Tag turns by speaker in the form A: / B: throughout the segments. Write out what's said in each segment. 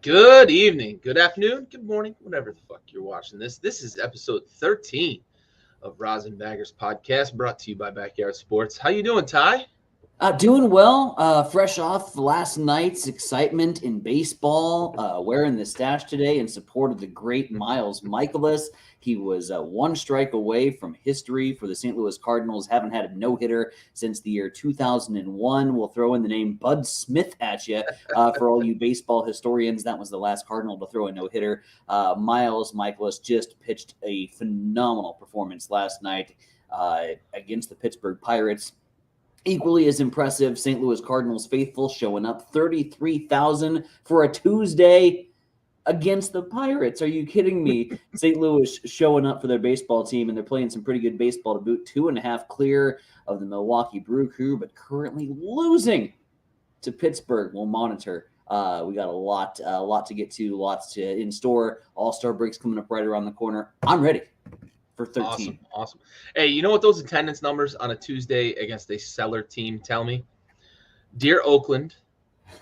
A: Good evening, good afternoon, good morning, whatever the fuck you're watching this. This is episode 13 of RosinBaggers podcast, brought to you by Backyard Sports. How you doing, Ty?
B: Doing well. Fresh off last night's excitement in baseball. Wearing the stash today in support of the great Miles Michaelis. He was one strike away from history for the St. Louis Cardinals. Haven't had a no-hitter since the year 2001. We'll throw in the name Bud Smith at you for all you baseball historians. That was the last Cardinal to throw a no-hitter. Miles Michaelis just pitched a phenomenal performance last night against the Pittsburgh Pirates. Equally as impressive, St. Louis Cardinals faithful showing up 33,000 for a Tuesday against the Pirates. Are you kidding me? St. Louis showing up for their baseball team, and they're playing some pretty good baseball to boot. 2.5 clear of the Milwaukee Brew Crew, but currently losing to Pittsburgh. We'll monitor. We got a lot to get to, lots to in store. All-Star breaks coming up right around the corner. I'm ready. For 13.
A: Awesome. Hey, you know what those attendance numbers on a Tuesday against a stellar team tell me? Dear Oakland,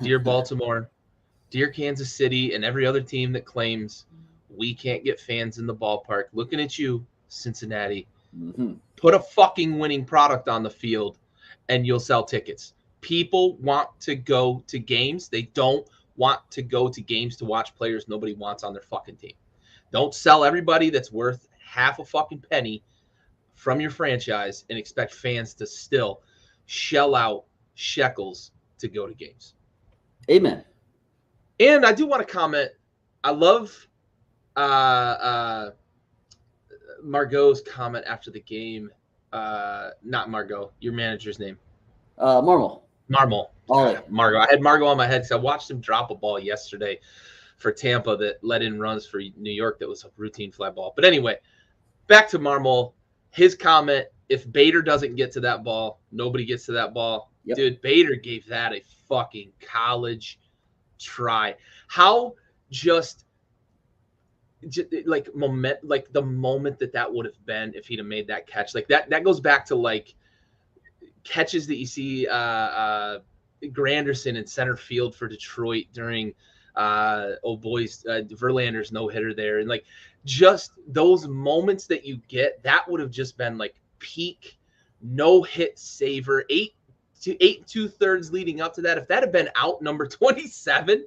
A: dear Baltimore, dear Kansas City, and every other team that claims we can't get fans in the ballpark, looking at you, Cincinnati. Put a fucking winning product on the field and you'll sell tickets. People want to go to games. They don't want to go to games to watch players nobody wants on their fucking team. Don't sell everybody that's worth half a fucking penny from your franchise and expect fans to still shell out shekels to go to games.
B: Amen.
A: And I do want to comment. I love Margot's comment after the game. Not Margot, your manager's name.
B: Marmol.
A: Margot. I had Margot on my head because I watched him drop a ball yesterday for Tampa that let in runs for New York that was a routine fly ball. But anyway, back to Marmol. His comment, if Bader doesn't get to that ball, nobody gets to that ball. Yep. Dude, Bader gave that a fucking college try. How just like the moment that would have been if he'd have made that catch. Like that goes back to like catches that you see Granderson in center field for Detroit during Verlander's no-hitter there. And like just those moments that you get, that would have just been like peak no-hit saver. 8 2/3 leading up to that. If that had been out number 27,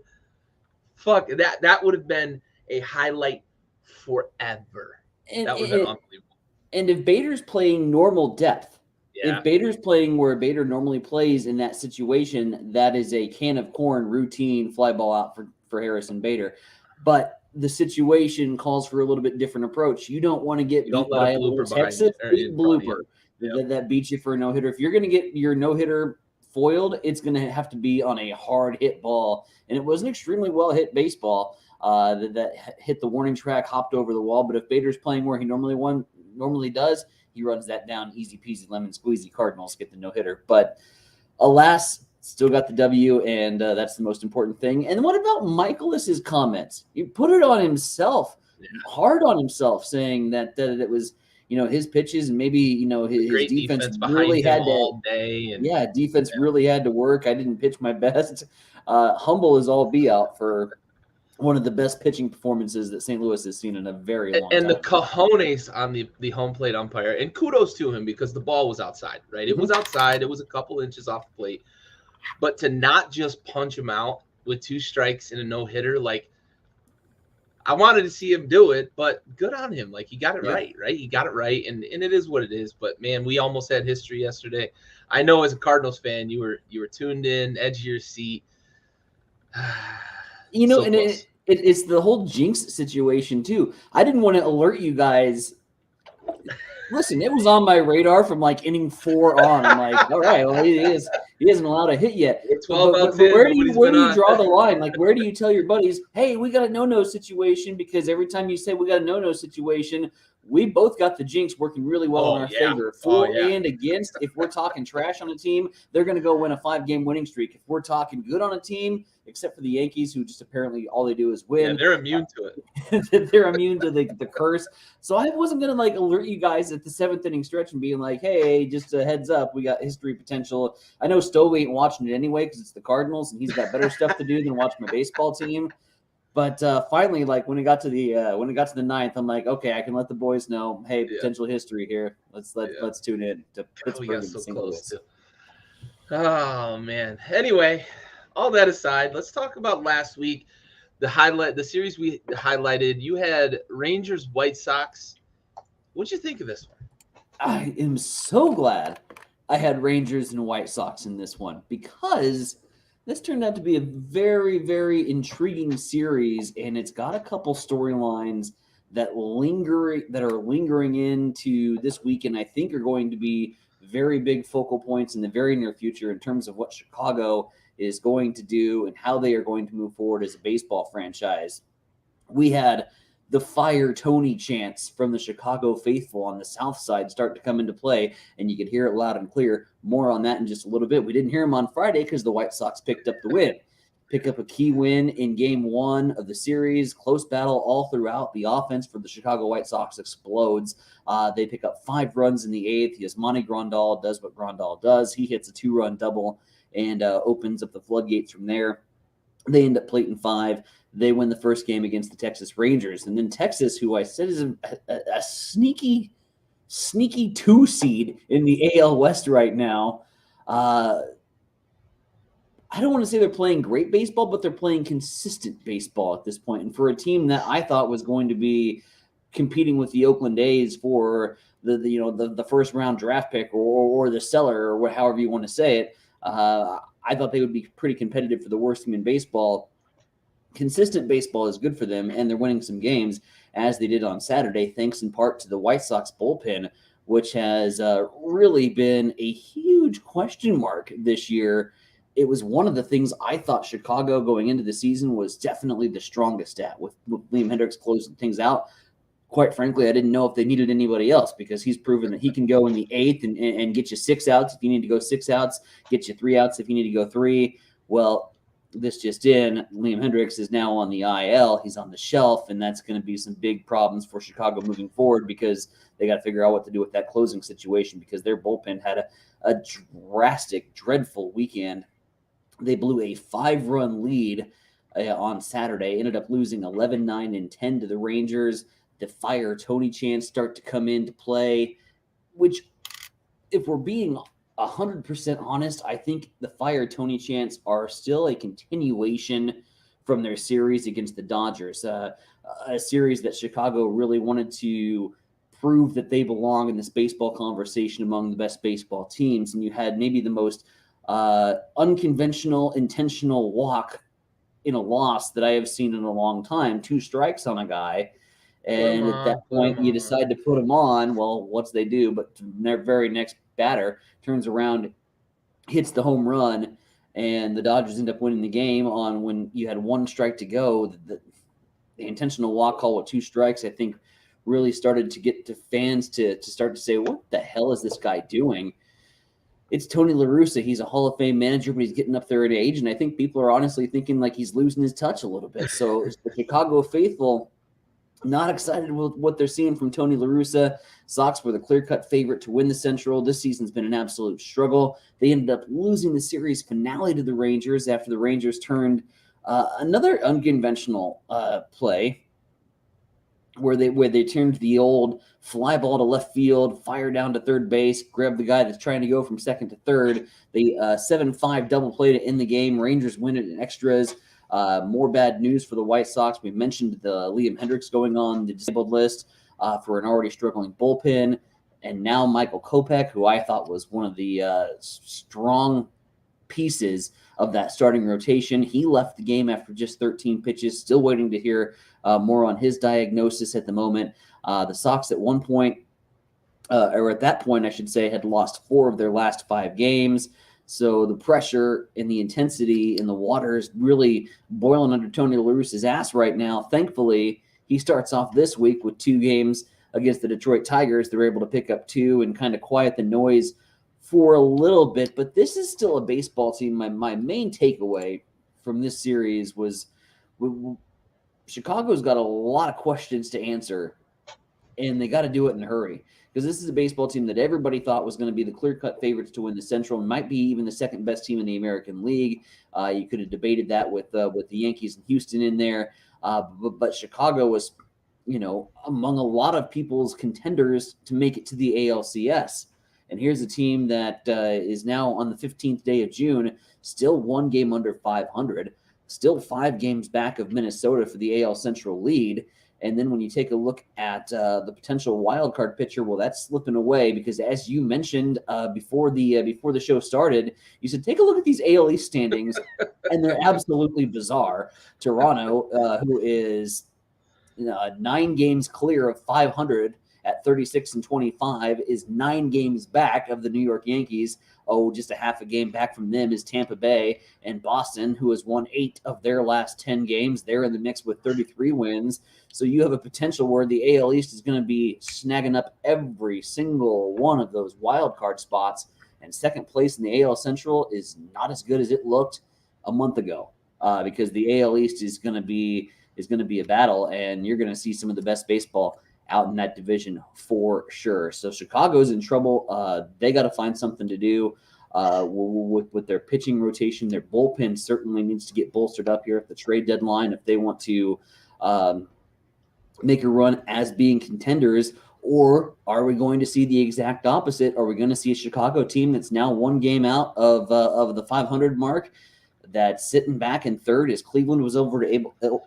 A: fuck, that would have been a highlight forever. That would have been unbelievable.
B: And if Bader's playing normal depth, if Bader's playing where Bader normally plays in that situation, that is a can of corn routine fly ball out for Harrison Bader. But the situation calls for a little bit different approach. You don't want to get beat by a Texas blooper that beats you for a no-hitter. If you're going to get your no-hitter foiled, it's going to have to be on a hard hit ball. And it was an extremely well-hit baseball that hit the warning track, hopped over the wall. But if Bader's playing where he normally does, he runs that down easy peasy lemon squeezy. Cardinals get the no-hitter. But alas, still got the W, and that's the most important thing. And what about Michaelis's comments? He put it on himself, hard on himself, saying that it was, his pitches and maybe, his defense really had to all day. And, defense really had to work. I didn't pitch my best. Humble as all be out for one of the best pitching performances that St. Louis has seen in a very long time.
A: And the cojones on the home plate umpire, and kudos to him because the ball was outside, right? It was outside. It was a couple inches off the plate. But to not just punch him out with 2 strikes and a no-hitter, like, I wanted to see him do it, but good on him. Like, he got it right? He got it right, and it is what it is. But, man, we almost had history yesterday. I know as a Cardinals fan, you were tuned in, edge of your seat.
B: It's the whole jinx situation, too. I didn't want to alert you guys. Listen, it was on my radar from like inning 4 on. I'm like, all right, well, he isn't allowed to hit yet. But where do you draw the line? Like, where do you tell your buddies, hey, we got a no-no situation? Because every time you say we got a no-no situation, we both got the jinx working really well in our favor. For and against. If we're talking trash on a team, they're going to go win a 5-game winning streak. If we're talking good on a team, except for the Yankees, who just apparently all they do is win.
A: Yeah, they're immune to
B: it. They're immune to the curse. So I wasn't going to like alert you guys at the 7th inning stretch and being like, hey, just a heads up, we got history potential. I know Stove ain't watching it anyway because it's the Cardinals and he's got better stuff to do than watch my baseball team. But finally, like when it got to the ninth, I'm like, okay, I can let the boys know, hey, potential history here. Let's tune in to
A: We got
B: Pittsburgh and
A: so
B: St.
A: close
B: Louis.
A: to. Oh man. Anyway, all that aside, let's talk about last week. The series we highlighted. You had Rangers White Sox. What'd you think of this one?
B: I am so glad I had Rangers and White Sox in this one because this turned out to be a very, very intriguing series, and it's got a couple storylines that are lingering into this week, and I think are going to be very big focal points in the very near future in terms of what Chicago is going to do and how they are going to move forward as a baseball franchise. We had the Fire Tony chants from the Chicago faithful on the South Side start to come into play, and you could hear it loud and clear. More on that in just a little bit. We didn't hear them on Friday because the White Sox picked up the win. Pick up a key win in game one of the series. Close battle all throughout. The offense for the Chicago White Sox explodes. They pick up 5 runs in the 8th. Yasmani Grandal does what Grandal does. He hits a 2-run double and opens up the floodgates from there. They end up plating 5. They win the first game against the Texas Rangers. And then Texas, who I said is a sneaky 2 seed in the AL West right now. I don't want to say they're playing great baseball, but they're playing consistent baseball at this point. And for a team that I thought was going to be competing with the Oakland A's for the first round draft pick or the cellar or however you want to say it, I thought they would be pretty competitive for the worst team in baseball. Consistent baseball is good for them, and they're winning some games as they did on Saturday, thanks in part to the White Sox bullpen, which has really been a huge question mark this year. It was one of the things I thought Chicago going into the season was definitely the strongest at, with Liam Hendricks closing things out. Quite frankly, I didn't know if they needed anybody else because he's proven that he can go in the 8th and get you 6 outs if you need to go 6 outs, get you 3 outs if you need to go 3. Well, this just in, Liam Hendricks is now on the IL. He's on the shelf, and that's going to be some big problems for Chicago moving forward because they got to figure out what to do with that closing situation because their bullpen had a drastic, dreadful weekend. They blew a 5-run lead on Saturday, ended up losing 11-9 and 10 to the Rangers. The Fire Tony chants start to come into play, which, if we're being 100% honest, I think the Fire Tony chants are still a continuation from their series against the Dodgers, a series that Chicago really wanted to prove that they belong in this baseball conversation among the best baseball teams. And you had maybe the most unconventional, intentional walk in a loss that I have seen in a long time. 2 strikes on a guy. And at that point, you decide to put him on. Well, what's they do? But their very next batter turns around, hits the home run, and the Dodgers end up winning the game on when you had 1 strike to go. The intentional walk call with 2 strikes, I think, really started to get to fans to start to say, what the hell is this guy doing? It's Tony La Russa. He's a Hall of Fame manager, but he's getting up there in age, and I think people are honestly thinking like he's losing his touch a little bit. So the Chicago faithful not excited with what they're seeing from Tony La Russa. Sox were the clear-cut favorite to win the Central. This season's been an absolute struggle. They ended up losing the series finale to the Rangers after the Rangers turned another unconventional play where they turned the old fly ball to left field, fire down to third base, grab the guy that's trying to go from second to third. They 7-5 double play to end the game. Rangers win it in extras. More bad news for the White Sox. We mentioned the Liam Hendricks going on the disabled list for an already struggling bullpen. And now Michael Kopech, who I thought was one of the strong pieces of that starting rotation. He left the game after just 13 pitches, still waiting to hear more on his diagnosis at the moment. The Sox at one point, or at that point, I should say, had lost 4 of their last 5 games. So the pressure and the intensity in the water is really boiling under Tony La Russa's ass right now. Thankfully, he starts off this week with 2 games against the Detroit Tigers. They're able to pick up 2 and kind of quiet the noise for a little bit. But this is still a baseball team. My main takeaway from this series was Chicago's got a lot of questions to answer, and they got to do it in a hurry. Because this is a baseball team that everybody thought was going to be the clear-cut favorites to win the Central and might be even the second-best team in the American League. You could have debated that with the Yankees and Houston in there. But Chicago was, among a lot of people's contenders to make it to the ALCS. And here's a team that is now on the 15th day of June, still one game under 500, still 5 games back of Minnesota for the AL Central lead. And then when you take a look at the potential wildcard picture, well, that's slipping away because, as you mentioned before the show started, you said take a look at these AL East standings, and they're absolutely bizarre. Toronto, who is 9 games clear of 500 at 36-25, is 9 games back of the New York Yankees. Oh, just a half a game back from them is Tampa Bay, and Boston, who has won 8 of their last 10 games. They're in the mix with 33 wins. So you have a potential where the AL East is going to be snagging up every single one of those wild card spots. And second place in the AL Central is not as good as it looked a month ago, because the AL East is going to be a battle, and you're going to see some of the best baseball out in that division for sure. So Chicago's in trouble. They got to find something to do with their pitching rotation. Their bullpen certainly needs to get bolstered up here at the trade deadline if they want to make a run as being contenders. Or are we going to see the exact opposite? Are we going to see a Chicago team that's now 1 game out of the 500 mark, that's sitting back in third as Cleveland was able to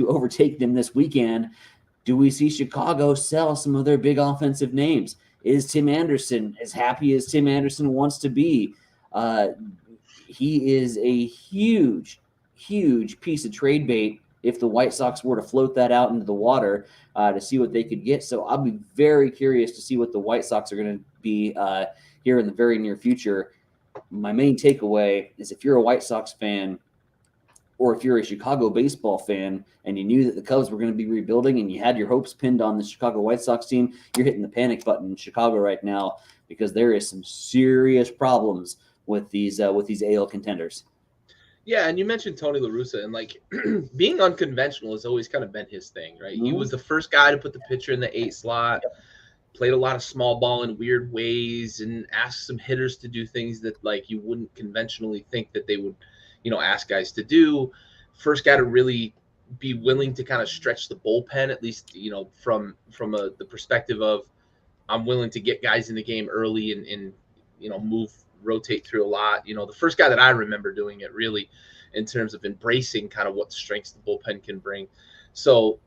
B: overtake them this weekend? Do we see Chicago sell some of their big offensive names? Is Tim Anderson as happy as Tim Anderson wants to be? He is a huge, huge piece of trade bait if the White Sox were to float that out into the water to see what they could get. So I'll be very curious to see what the White Sox are going to be here in the very near future. My main takeaway is if you're a White Sox fan, or if you're a Chicago baseball fan and you knew that the Cubs were going to be rebuilding and you had your hopes pinned on the Chicago White Sox team, you're hitting the panic button in Chicago right now, because there is some serious problems with these AL contenders.
A: Yeah, and you mentioned Tony La Russa, and being unconventional has always kind of been his thing, right? Mm-hmm. He was the first guy to put the pitcher in the 8 slot. Yep. Played a lot of small ball in weird ways and asked some hitters to do things that you wouldn't conventionally think that they would ask guys to do. First guy to really be willing to kind of stretch the bullpen, at least, from the perspective of, I'm willing to get guys in the game early and rotate through a lot. The first guy that I remember doing it really in terms of embracing kind of what strengths the bullpen can bring. So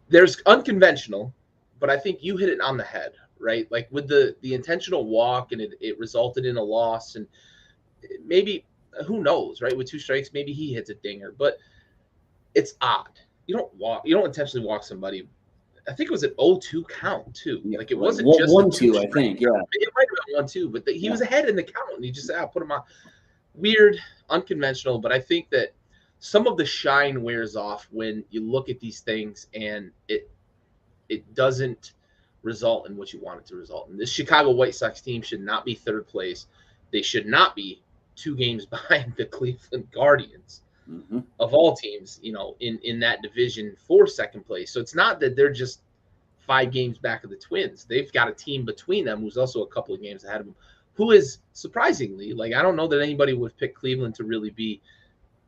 A: there's unconventional, but I think you hit it on the head, right? Like with the intentional walk, and it resulted in a loss, and maybe, who knows, right? With 2 strikes, maybe he hits a dinger, but it's odd. You don't intentionally walk somebody. I think it was an 0-2 count too.
B: Yeah,
A: it wasn't just
B: 1-2, I think. Yeah,
A: it might have been 1-2, but he was ahead in the count, and he just said, "I'll put him on." Weird, unconventional, but I think that some of the shine wears off when you look at these things and it doesn't result in what you want it to result in. This Chicago White Sox team should not be 3rd place. They should not be 2 games behind the Cleveland Guardians, mm-hmm. of all teams, in that division for 2nd place. So it's not that they're just 5 games back of the Twins. They've got a team between them who's also a couple of games ahead of them, who is surprisingly, I don't know that anybody would pick Cleveland to really be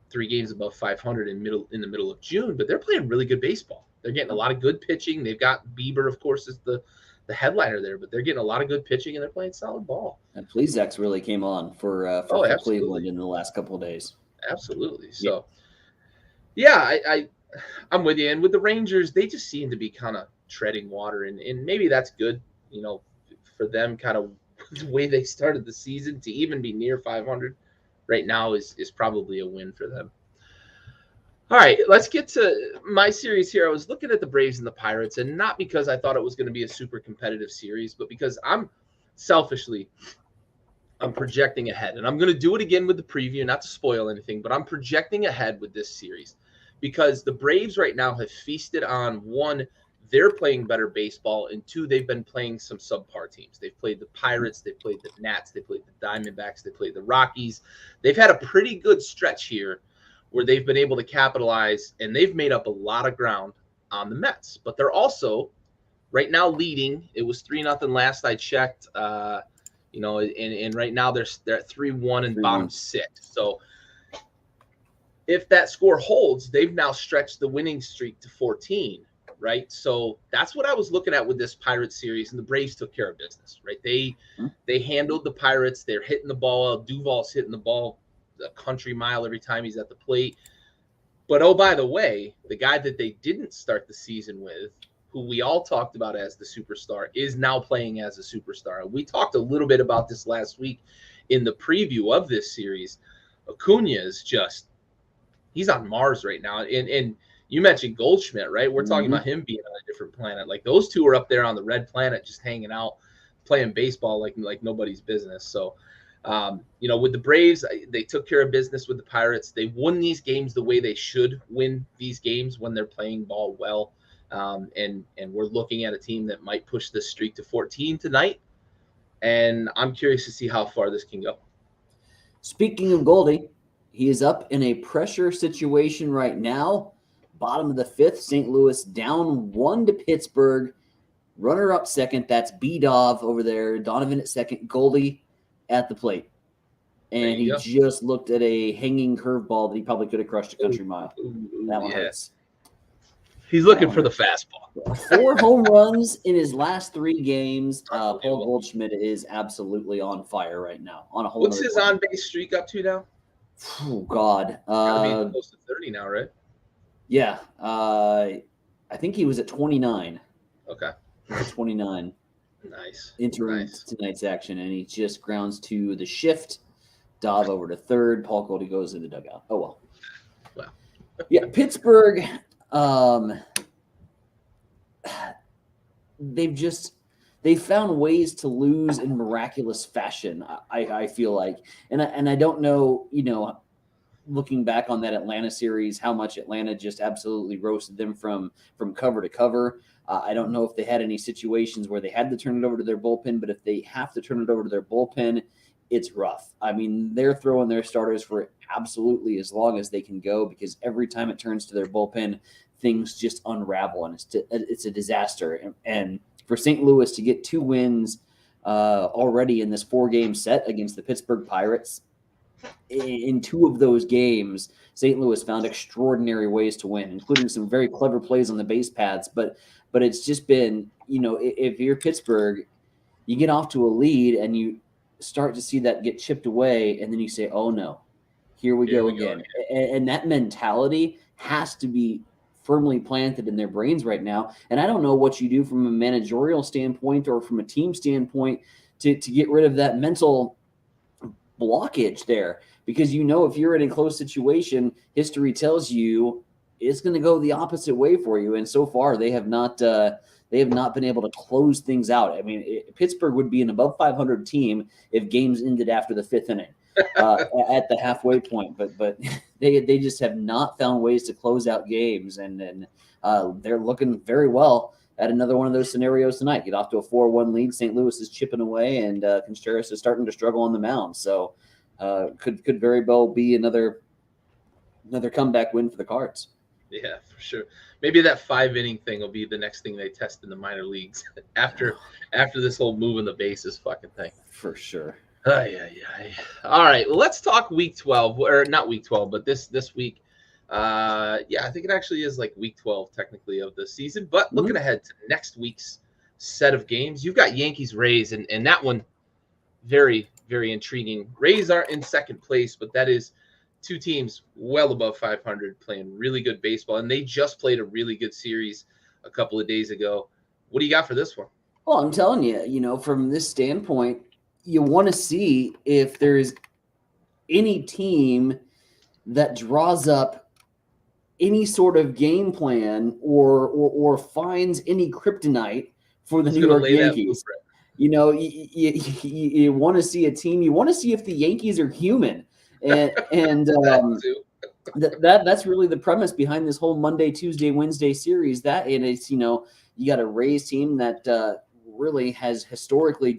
A: 3 games above 500 in the middle of June, but they're playing really good baseball. They're getting a lot of good pitching. They've got Bieber, of course, is the headliner there, but they're getting a lot of good pitching and they're playing solid ball. And
B: Plesac really came on for Cleveland in the last couple of days.
A: Absolutely. So, I'm with you. And with the Rangers, they just seem to be kind of treading water, and maybe that's good, for them, kind of the way they started the season. To even be near 500 right now is probably a win for them. All right, let's get to my series here. I was looking at the Braves and the Pirates, and not because I thought it was going to be a super competitive series, but because I'm projecting ahead. And I'm going to do it again with the preview, not to spoil anything, but I'm projecting ahead with this series because the Braves right now have feasted on, 1, they're playing better baseball, and 2, they've been playing some subpar teams. They've played the Pirates, they've played the Nats, they played the Diamondbacks, they played the Rockies. They've had a pretty good stretch here where they've been able to capitalize, and they've made up a lot of ground on the Mets. But they're also right now leading. It was 3-0 last I checked, and right now they're at 3-1 and bottom 6. So if that score holds, they've now stretched the winning streak to 14, right? So that's what I was looking at with this Pirates series, and the Braves took care of business, right? They handled the Pirates. They're hitting the ball. Duvall's hitting the ball a country mile every time he's at the plate. But, oh, by the way, the guy that they didn't start the season with, who we all talked about as the superstar, is now playing as a superstar. We talked a little bit about this last week in the preview of this series. Acuna is just – he's on Mars right now. And you mentioned Goldschmidt, right? We're talking about him being on a different planet. Like, those two are up there on the red planet just hanging out, playing baseball like nobody's business. So, with the Braves, they took care of business with the Pirates. They won these games the way they should win these games when they're playing ball well. And we're looking at a team that might push this streak to 14 tonight. And I'm curious to see how far this can go.
B: Speaking of Goldie, he is up in a pressure situation right now. Bottom of the fifth, St. Louis down 1 to Pittsburgh. Runner up second, that's B-Dov over there. Donovan at second, Goldie at the plate. And he just looked at a hanging curveball that he probably could have crushed a country mile. That one hurts.
A: He's looking for the fastball.
B: 4 home runs in his last 3 games. Paul Goldschmidt is absolutely on fire right now.
A: What's his on-base streak up to now?
B: Oh, God.
A: Close to 30 now, right?
B: Yeah. I think he was at 29.
A: Okay.
B: 29.
A: Nice.
B: Entering tonight's action, and he just grounds to the shift. Dov over to third. Paul Goldie goes in the dugout. Oh, well.
A: Wow.
B: Yeah, Pittsburgh, they found ways to lose in miraculous fashion, I feel like. And I don't know, looking back on that Atlanta series, how much Atlanta just absolutely roasted them from cover to cover. I don't know if they had any situations where they had to turn it over to their bullpen, but if they have to turn it over to their bullpen, it's rough. I mean, they're throwing their starters for absolutely as long as they can go, because every time it turns to their bullpen, things just unravel, and it's a disaster. And for St. Louis to get 2 wins already in this 4-game set against the Pittsburgh Pirates, in 2 of those games, St. Louis found extraordinary ways to win, including some very clever plays on the base paths. But it's just been, if you're Pittsburgh, you get off to a lead and you start to see that get chipped away, and then you say, oh, no, here we go again. And that mentality has to be firmly planted in their brains right now. And I don't know what you do from a managerial standpoint or from a team standpoint to get rid of that mental blockage there, because if you're in a close situation, history tells you it's going to go the opposite way for you. And so far, they have not been able to close things out. I mean, Pittsburgh would be an above 500 team if games ended after the 5th inning at the halfway point. But they just have not found ways to close out games, and they're looking very well at another one of those scenarios tonight. Get off to a 4-1 lead. St. Louis is chipping away, and Contreras is starting to struggle on the mound. So could very well be another comeback win for the Cards.
A: Yeah, for sure. Maybe that 5-inning thing will be the next thing they test in the minor leagues after this whole moving the bases fucking thing.
B: For sure.
A: Yeah. All right, well, let's talk week 12, or not week 12, but this week. I think it actually is like week 12 technically of the season. But looking ahead to next week's set of games, you've got Yankees-Rays, and that one very, very intriguing. Rays aren't in second place, but that is 2 teams well above 500 playing really good baseball, and they just played a really good series a couple of days ago. What do you got for this one?
B: Well, I'm telling you, from this standpoint, you want to see if there's any team that draws up any sort of game plan or finds any kryptonite for the New York Yankees. You want to see a team. You want to see if the Yankees are human. And that's really the premise behind this whole Monday, Tuesday, Wednesday series. And it's, you got a Rays team that really has historically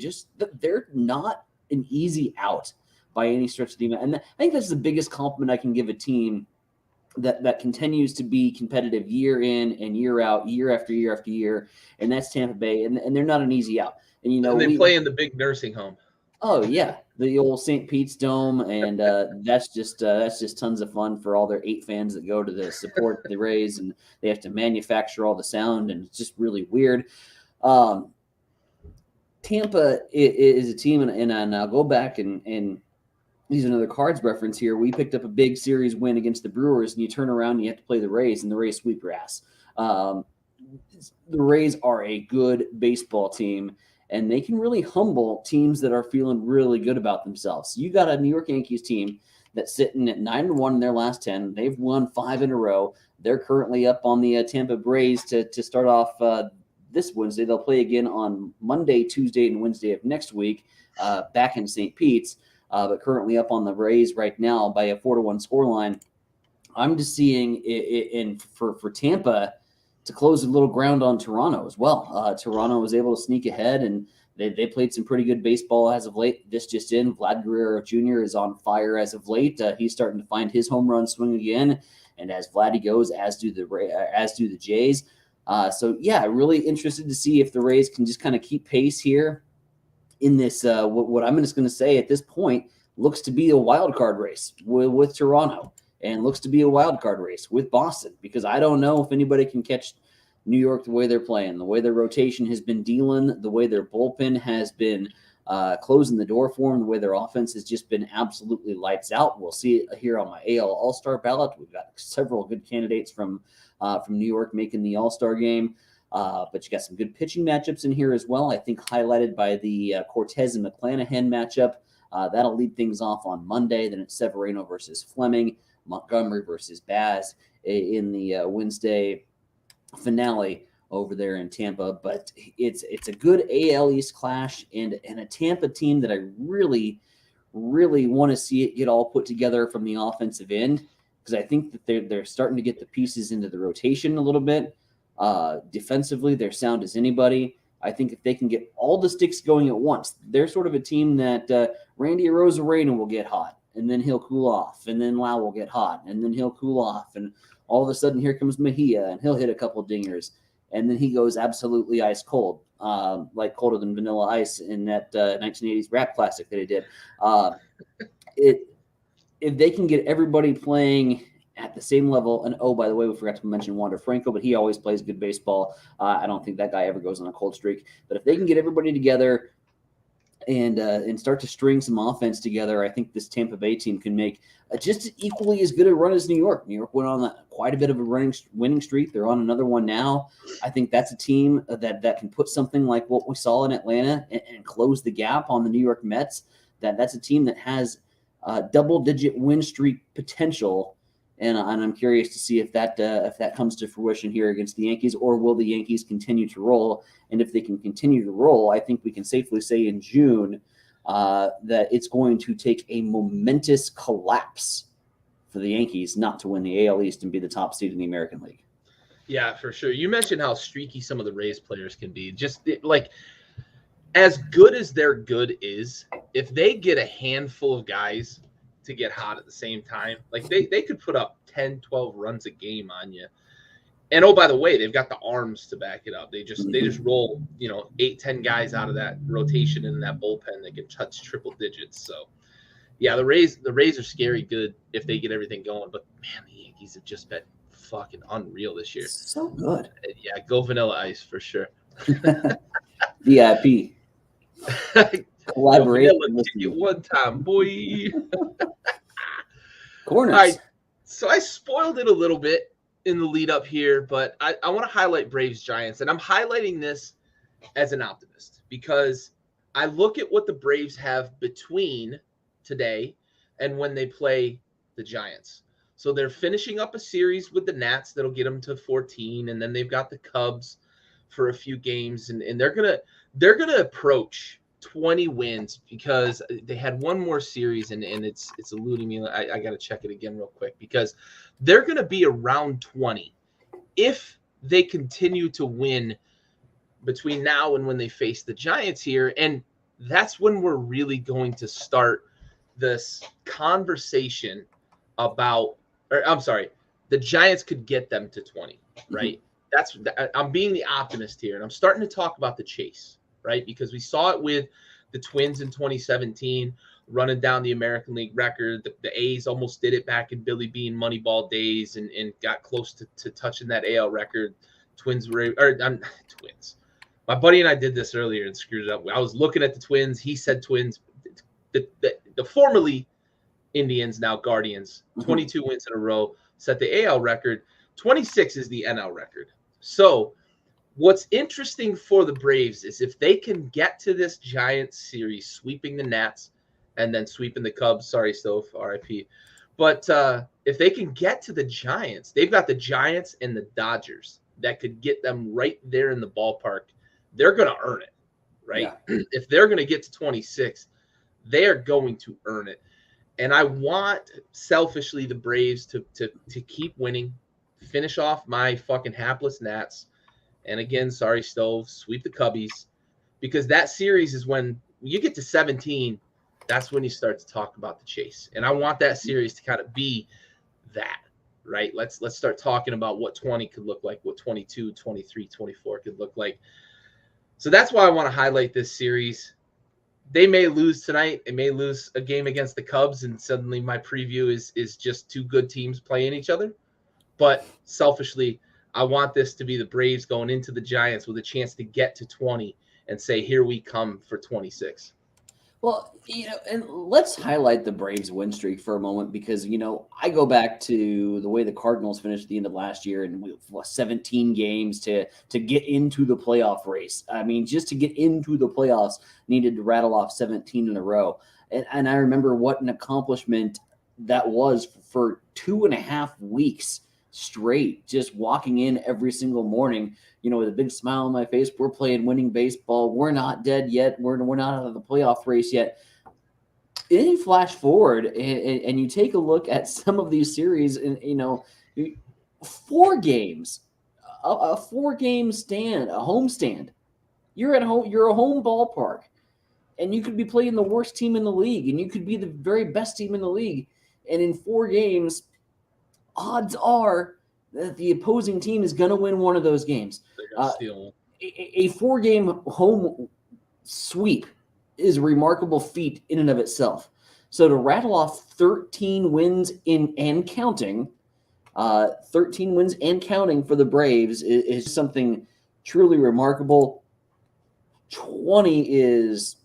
B: they're not an easy out by any stretch of the imagination. And I think that's the biggest compliment I can give a team that continues to be competitive year in and year out, year after year after year. And that's Tampa Bay. And they're not an easy out. And,
A: and they play in the big nursing home.
B: Oh yeah, the old St. Pete's Dome, and that's just tons of fun for all their 8 fans that go to support the Rays, and they have to manufacture all the sound, and it's just really weird. Um, Tampa is a team, and I'll go back and use another Cards reference here. We picked up a big series win against the Brewers, and you turn around and you have to play the Rays, and the Rays sweep your ass. The Rays are a good baseball team, and they can really humble teams that are feeling really good about themselves. You got a New York Yankees team that's sitting at 9-1 in their last 10. They've won 5 in a row. They're currently up on the Tampa Braves to start off this Wednesday. They'll play again on Monday, Tuesday, and Wednesday of next week back in St. Pete's, but currently up on the Rays right now by a 4-1 scoreline. I'm just seeing it for Tampa to close a little ground on Toronto as well. Toronto was able to sneak ahead, and they played some pretty good baseball as of late. This just in, Vlad Guerrero Jr. is on fire as of late. He's starting to find his home run swing again, and as Vladdy goes, as do the Jays. So yeah, really interested to see if the Rays can just kind of keep pace here in this. What I'm just going to say at this point looks to be a wild card race with Toronto. And looks to be a wild card race with Boston, because I don't know if anybody can catch New York the way they're playing, the way their rotation has been dealing, the way their bullpen has been closing the door for them, the way their offense has just been absolutely lights out. We'll see it here on my AL All-Star ballot. We've got several good candidates from New York making the All-Star game, but you got some good pitching matchups in here as well. I think highlighted by the Cortez and McClanahan matchup. That'll lead things off on Monday. Then it's Severino versus Fleming, Montgomery versus Baz in the Wednesday finale over there in Tampa. But it's a good AL East clash, and a Tampa team that I really, really want to see it get all put together from the offensive end, because I think that they're starting to get the pieces into the rotation a little bit. Defensively, they're sound as anybody. I think if they can get all the sticks going at once, they're sort of a team that Randy Arozarena will get hot, and then he'll cool off, and then Lau will get hot, and then he'll cool off, and all of a sudden here comes Mejia, and he'll hit a couple dingers, and then he goes absolutely ice cold, like colder than vanilla ice in that 1980s rap classic that he did. If they can get everybody playing at the same level, and oh, by the way, we forgot to mention Wander Franco, but he always plays good baseball. I don't think that guy ever goes on a cold streak, but if they can get everybody together and start to string some offense together, I think this Tampa Bay team can make just equally as good a run as New York. New York went on quite a bit of a winning streak. They're on another one now. I think that's a team that can put something like what we saw in Atlanta and close the gap on the New York Mets. That's a team that has double-digit win streak potential, and I'm curious to see if that comes to fruition here against the Yankees, or will the Yankees continue to roll? And if they can continue to roll, I think we can safely say in June that it's going to take a momentous collapse for the Yankees not to win the AL East and be the top seed in the American League.
A: Yeah, for sure. You mentioned how streaky some of the Rays players can be. Just like as good as their good is, if they get a handful of guys to get hot at the same time, like they could put up 10, 12 runs a game on you. And oh, by the way, they've got the arms to back it up. They just roll, 8, 10 guys out of that rotation in that bullpen that can touch triple digits. So yeah, the Rays are scary good if they get everything going. But man, the Yankees have just been fucking unreal this year.
B: So good.
A: Yeah, go vanilla ice for sure.
B: VIP. Collaborate.
A: One time, boy.
B: Corners.
A: All right, so I spoiled it a little bit in the lead up here, but I want to highlight Braves Giants, and I'm highlighting this as an optimist because I look at what the Braves have between today and when they play the Giants. So they're finishing up a series with the Nats that'll get them to 14, and then they've got the Cubs for a few games, and they're gonna approach 20 wins because they had one more series, and it's eluding me. I got to check it again real quick because they're going to be around 20 if they continue to win between now and when they face the Giants here. And that's when we're really going to start this conversation about, the Giants could get them to 20, right? I'm being the optimist here, and I'm starting to talk about the chase, right? Because we saw it with the Twins in 2017, running down the American League record. The A's almost did it back in Billy Beane Moneyball days and got close to touching that AL record. Twins. My buddy and I did this earlier and screwed it up. I was looking at the Twins. He said Twins. The formerly Indians, now Guardians, 22 wins in a row, set the AL record. 26 is the NL record. So what's interesting for the Braves is if they can get to this Giants series, sweeping the Nats and then sweeping the Cubs. Sorry, Stove, RIP. But if they can get to the Giants, they've got the Giants and the Dodgers that could get them right there in the ballpark. They're going to earn it, right? Yeah. If they're going to get to 26, they are going to earn it. And I want, selfishly, the Braves to keep winning, finish off my fucking hapless Nats. And again, sorry, Stove, sweep the Cubbies. Because that series is when you get to 17, that's when you start to talk about the chase. And I want that series to kind of be that, right? Let's start talking about what 20 could look like, what 22, 23, 24 could look like. So that's why I want to highlight this series. They may lose tonight. They may lose a game against the Cubs, and suddenly my preview is just two good teams playing each other. But selfishly, I want this to be the Braves going into the Giants with a chance to get to 20 and say, here we come for 26.
B: Well, and let's highlight the Braves win streak for a moment because, I go back to the way the Cardinals finished at the end of last year and 17 games to get into the playoff race. I mean, just to get into the playoffs, needed to rattle off 17 in a row. And I remember what an accomplishment that was for 2.5 weeks straight, just walking in every single morning, with a big smile on my face. We're playing winning baseball. We're not dead yet. We're not out of the playoff race yet. Then you flash forward and you take a look at some of these series and, 4 games, a 4-game stand, a home stand. You're at home. You're a home ballpark and you could be playing the worst team in the league and you could be the very best team in the league. And in 4 games, odds are that the opposing team is going to win one of those games. A 4-game home sweep is a remarkable feat in and of itself. So to rattle off 13 wins and counting, 13 wins and counting for the Braves is something truly remarkable. 20 is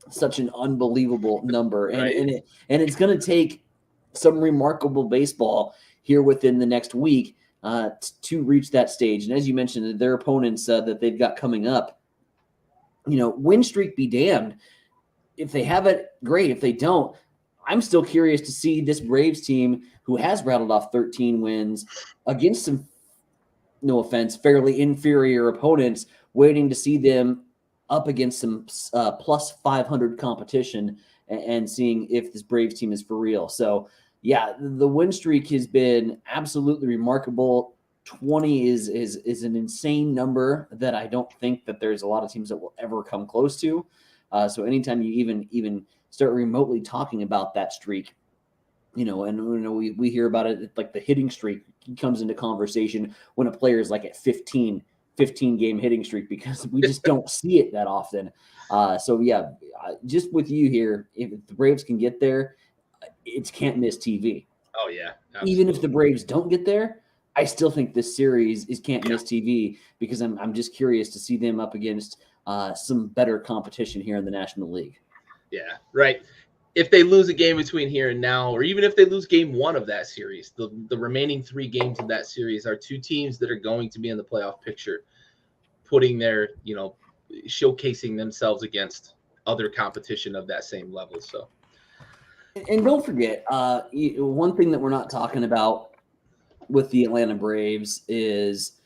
B: such an unbelievable number, and it's going to take some remarkable baseball here within the next week to reach that stage. And as you mentioned, their opponents that they've got coming up, win streak be damned. If they have it, great. If they don't, I'm still curious to see this Braves team who has rattled off 13 wins against some, no offense, fairly inferior opponents, waiting to see them up against some plus 500 competition and seeing if this Braves team is for real. So, yeah, the win streak has been absolutely remarkable. 20 is an insane number that I don't think that there's a lot of teams that will ever come close to. So anytime you even start remotely talking about that streak, and we hear about it, like the hitting streak comes into conversation when a player is like at 15 game hitting streak because we just don't see it that often. So yeah, just with you here, if the Braves can get there, it's can't miss TV.
A: Oh yeah, absolutely.
B: Even if the Braves don't get there, I still think this series is can't miss TV because I'm just curious to see them up against some better competition here in the National League.
A: Yeah, right. If they lose a game between here and now, or even if they lose game 1 of that series, the remaining 3 games of that series are 2 teams that are going to be in the playoff picture, putting their, showcasing themselves against other competition of that same level. So.
B: And don't forget, one thing that we're not talking about with the Atlanta Braves is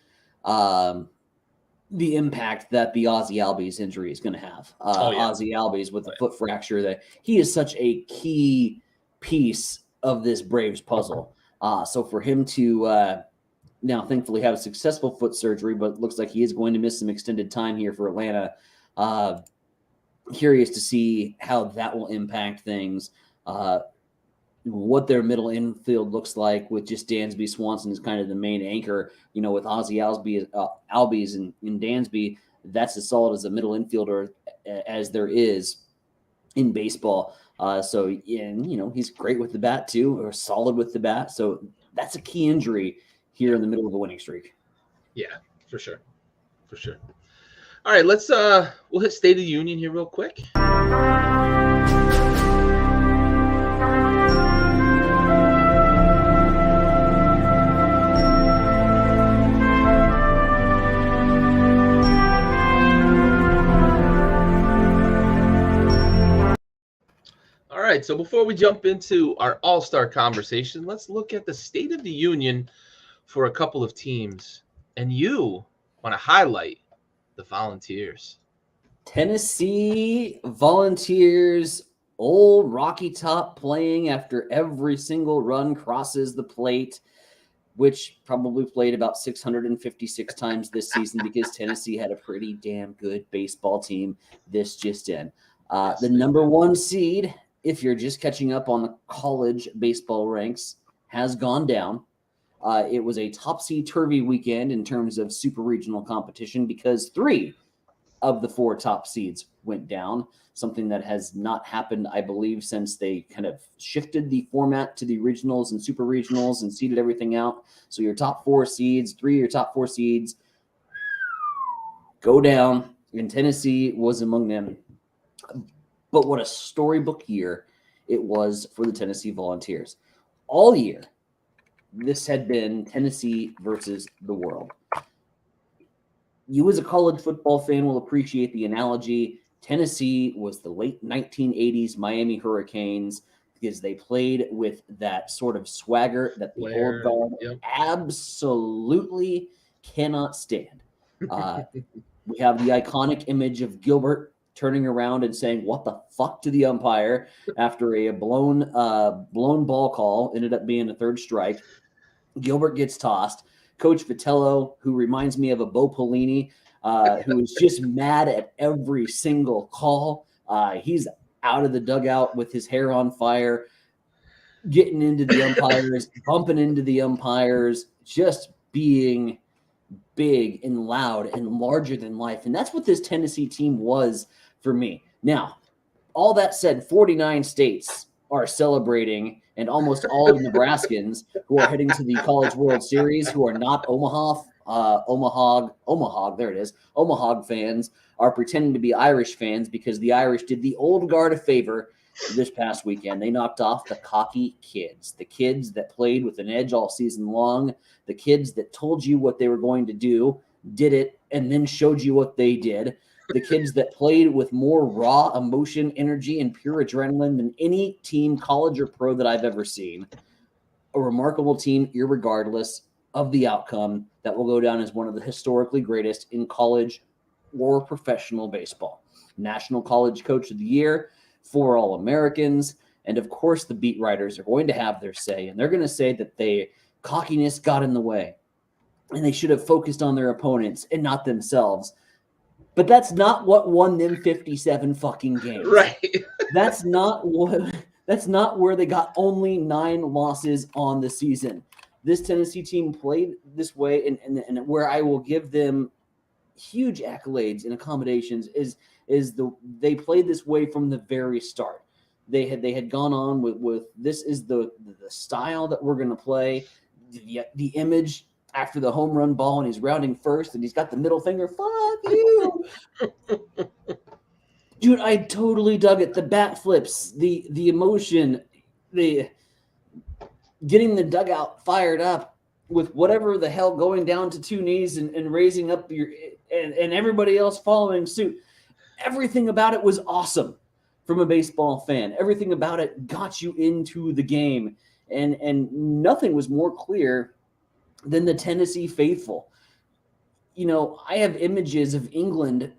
B: the impact that the Ozzie Albies injury is going to have. Ozzie Albies with the foot fracture, that he is such a key piece of this Braves puzzle. So for him to now thankfully have a successful foot surgery, but looks like he is going to miss some extended time here for Atlanta. Curious to see how that will impact things. What their middle infield looks like with just Dansby Swanson is kind of the main anchor, with Ozzie Albies and Dansby, that's as solid as a middle infielder as there is. in baseball. So, he's great with the bat too, or solid with the bat. So that's a key injury here in the middle of a winning streak.
A: Yeah, for sure. For sure. All right, we'll hit State of the Union here real quick. All right, so before we jump into our all-star conversation, let's look at the State of the Union for a couple of teams. And you want to highlight the Volunteers.
B: Tennessee Volunteers, old Rocky Top playing after every single run crosses the plate, which probably played about 656 times this season because Tennessee had a pretty damn good baseball team this just in. The number one seed, if you're just catching up on the college baseball ranks, has gone down. It was a topsy-turvy weekend in terms of super regional competition because 3 of the 4 top seeds went down, something that has not happened, I believe, since they kind of shifted the format to the regionals and super regionals and seeded everything out. So your top 4 seeds, 3 of your top 4 seeds go down, and Tennessee was among them. But what a storybook year it was for the Tennessee Volunteers. All year, this had been Tennessee versus the world. You as a college football fan will appreciate the analogy. Tennessee was the late 1980s Miami Hurricanes because they played with that sort of swagger that the old guard absolutely cannot stand. We have the iconic image of Gilbert turning around and saying, "What the fuck?" to the umpire after a blown ball call ended up being a 3rd strike. Gilbert gets tossed. Coach Vitello, who reminds me of a Bo Pelini, who is just mad at every single call. He's out of the dugout with his hair on fire, getting into the umpires, bumping into the umpires, just being big and loud and larger than life. And that's what this Tennessee team was for me. Now, all that said, 49 states are celebrating, and almost all of Nebraskans who are heading to the College World Series, who are not Omaha fans, are pretending to be Irish fans because the Irish did the old guard a favor this past weekend. They knocked off the cocky kids, the kids that played with an edge all season long, the kids that told you what they were going to do, did it, and then showed you what they did. The kids that played with more raw emotion, energy, and pure adrenaline than any team, college or pro, that I've ever seen. A remarkable team, irregardless of the outcome, that will go down as one of the historically greatest in college or professional baseball. National College Coach of the Year, 4 All-Americans, and of course the beat writers are going to have their say, and they're going to say that cockiness got in the way, and they should have focused on their opponents and not themselves. But that's not what won them 57 fucking games.
A: Right.
B: That's not where they got only 9 losses on the season. This Tennessee team played this way, and where I will give them huge accolades and accommodations is they played this way from the very start. They had gone on with this is the style that we're going to play. The image after the home run ball, and he's rounding first, and he's got the middle finger. Fuck you, dude! I totally dug it. The bat flips, the emotion, the getting the dugout fired up with whatever the hell, going down to 2 knees and raising up your and everybody else following suit. Everything about it was awesome from a baseball fan. Everything about it got you into the game, and nothing was more clear than the Tennessee faithful. I have images of England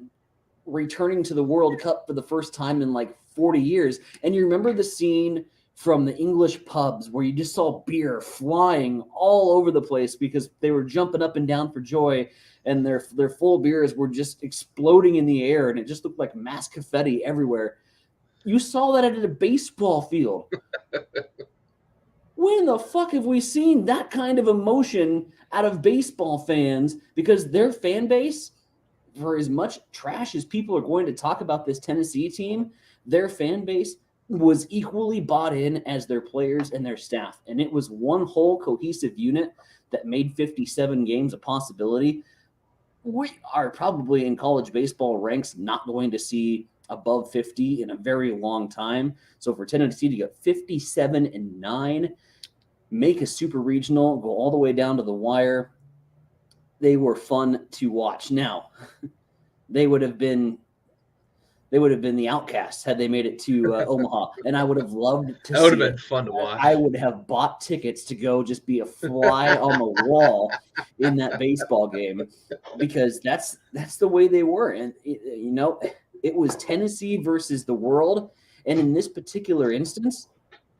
B: returning to the World Cup for the first time in like 40 years. And you remember the scene from the English pubs where you just saw beer flying all over the place because they were jumping up and down for joy, and their full beers were just exploding in the air, and it just looked like mass confetti everywhere. You saw that at a baseball field. When the fuck have we seen that kind of emotion out of baseball fans? Because their fan base, for as much trash as people are going to talk about this Tennessee team, their fan base was equally bought in as their players and their staff. And it was one whole cohesive unit that made 57 games a possibility. We are probably in college baseball ranks not going to see above 50 in a very long time. So for Tennessee to get 57-9, make a super regional, go all the way down to the wire, they were fun to watch. Now, they would have been the outcasts had they made it to Omaha, and I would have loved to.
A: That would have been fun to watch.
B: I would have bought tickets to go just be a fly on the wall in that baseball game, because that's the way they were. And it was Tennessee versus the world, and in this particular instance,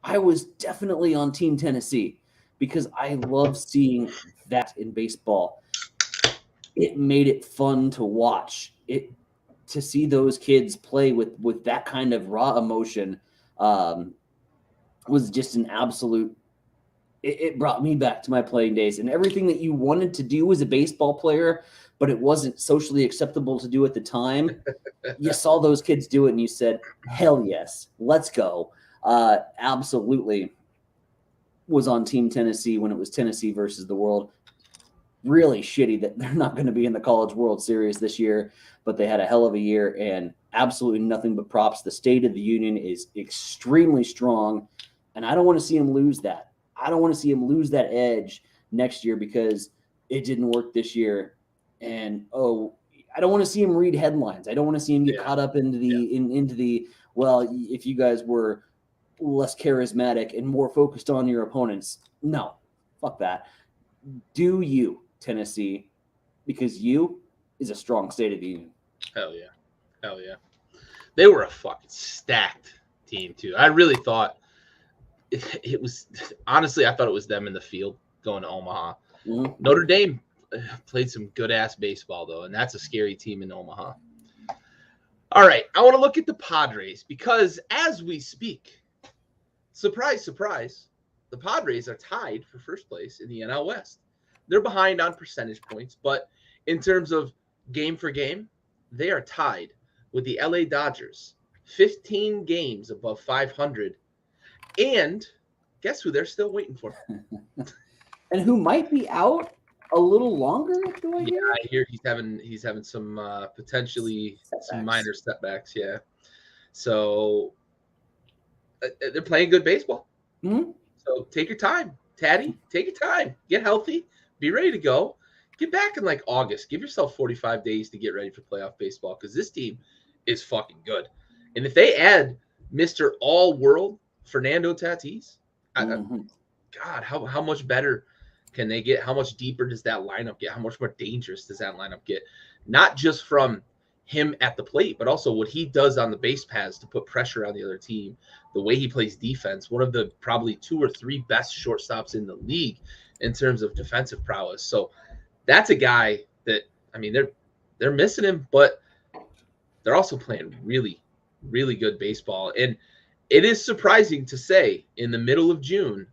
B: I was definitely on Team Tennessee because I love seeing that in baseball. It made it fun to watch. To see those kids play with that kind of raw emotion was just an absolute. It brought me back to my playing days, and everything that you wanted to do as a baseball player, but it wasn't socially acceptable to do at the time. You saw those kids do it, and you said, "Hell yes, let's go!" Absolutely, was on Team Tennessee when it was Tennessee versus the world. Really shitty that they're not going to be in the College World Series this year, but they had a hell of a year, and absolutely nothing but props. The State of the Union is extremely strong, and I don't want to see them lose that. I don't want to see them lose that edge next year because it didn't work this year. And I don't want to see him read headlines. I don't want to see him get caught up into the well, if you guys were less charismatic and more focused on your opponents. No, fuck that. Do you, Tennessee, because you is a strong State of the Union.
A: Hell yeah. They were a fucking stacked team too. I really thought it was, honestly, I thought it was them in the field going to Omaha. Mm-hmm. Notre Dame played some good ass baseball though, and that's a scary team in Omaha. All right, I want to look at the Padres because as we speak, surprise, surprise, the Padres are tied for first place in the NL West. They're behind on percentage points, but in terms of game for game, they are tied with the LA Dodgers, 15 games above 500. And guess who they're still waiting for?
B: And who might be out a little longer?
A: I hear he's having some potentially setbacks. Some minor setbacks. Yeah, so they're playing good baseball.
B: Mm-hmm.
A: So take your time, Taddy. Take your time. Get healthy. Be ready to go. Get back in like August. Give yourself 45 days to get ready for playoff baseball because this team is fucking good. And if they add Mr. All-World Fernando Tatis, God, how much better can they get? How much deeper does that lineup get? How much more dangerous does that lineup get? Not just from him at the plate, but also what he does on the base paths to put pressure on the other team, the way he plays defense, one of the probably 2 or 3 best shortstops in the league in terms of defensive prowess. So that's a guy that, I mean, they're missing him, but they're also playing really, really good baseball. And it is surprising to say in the middle of June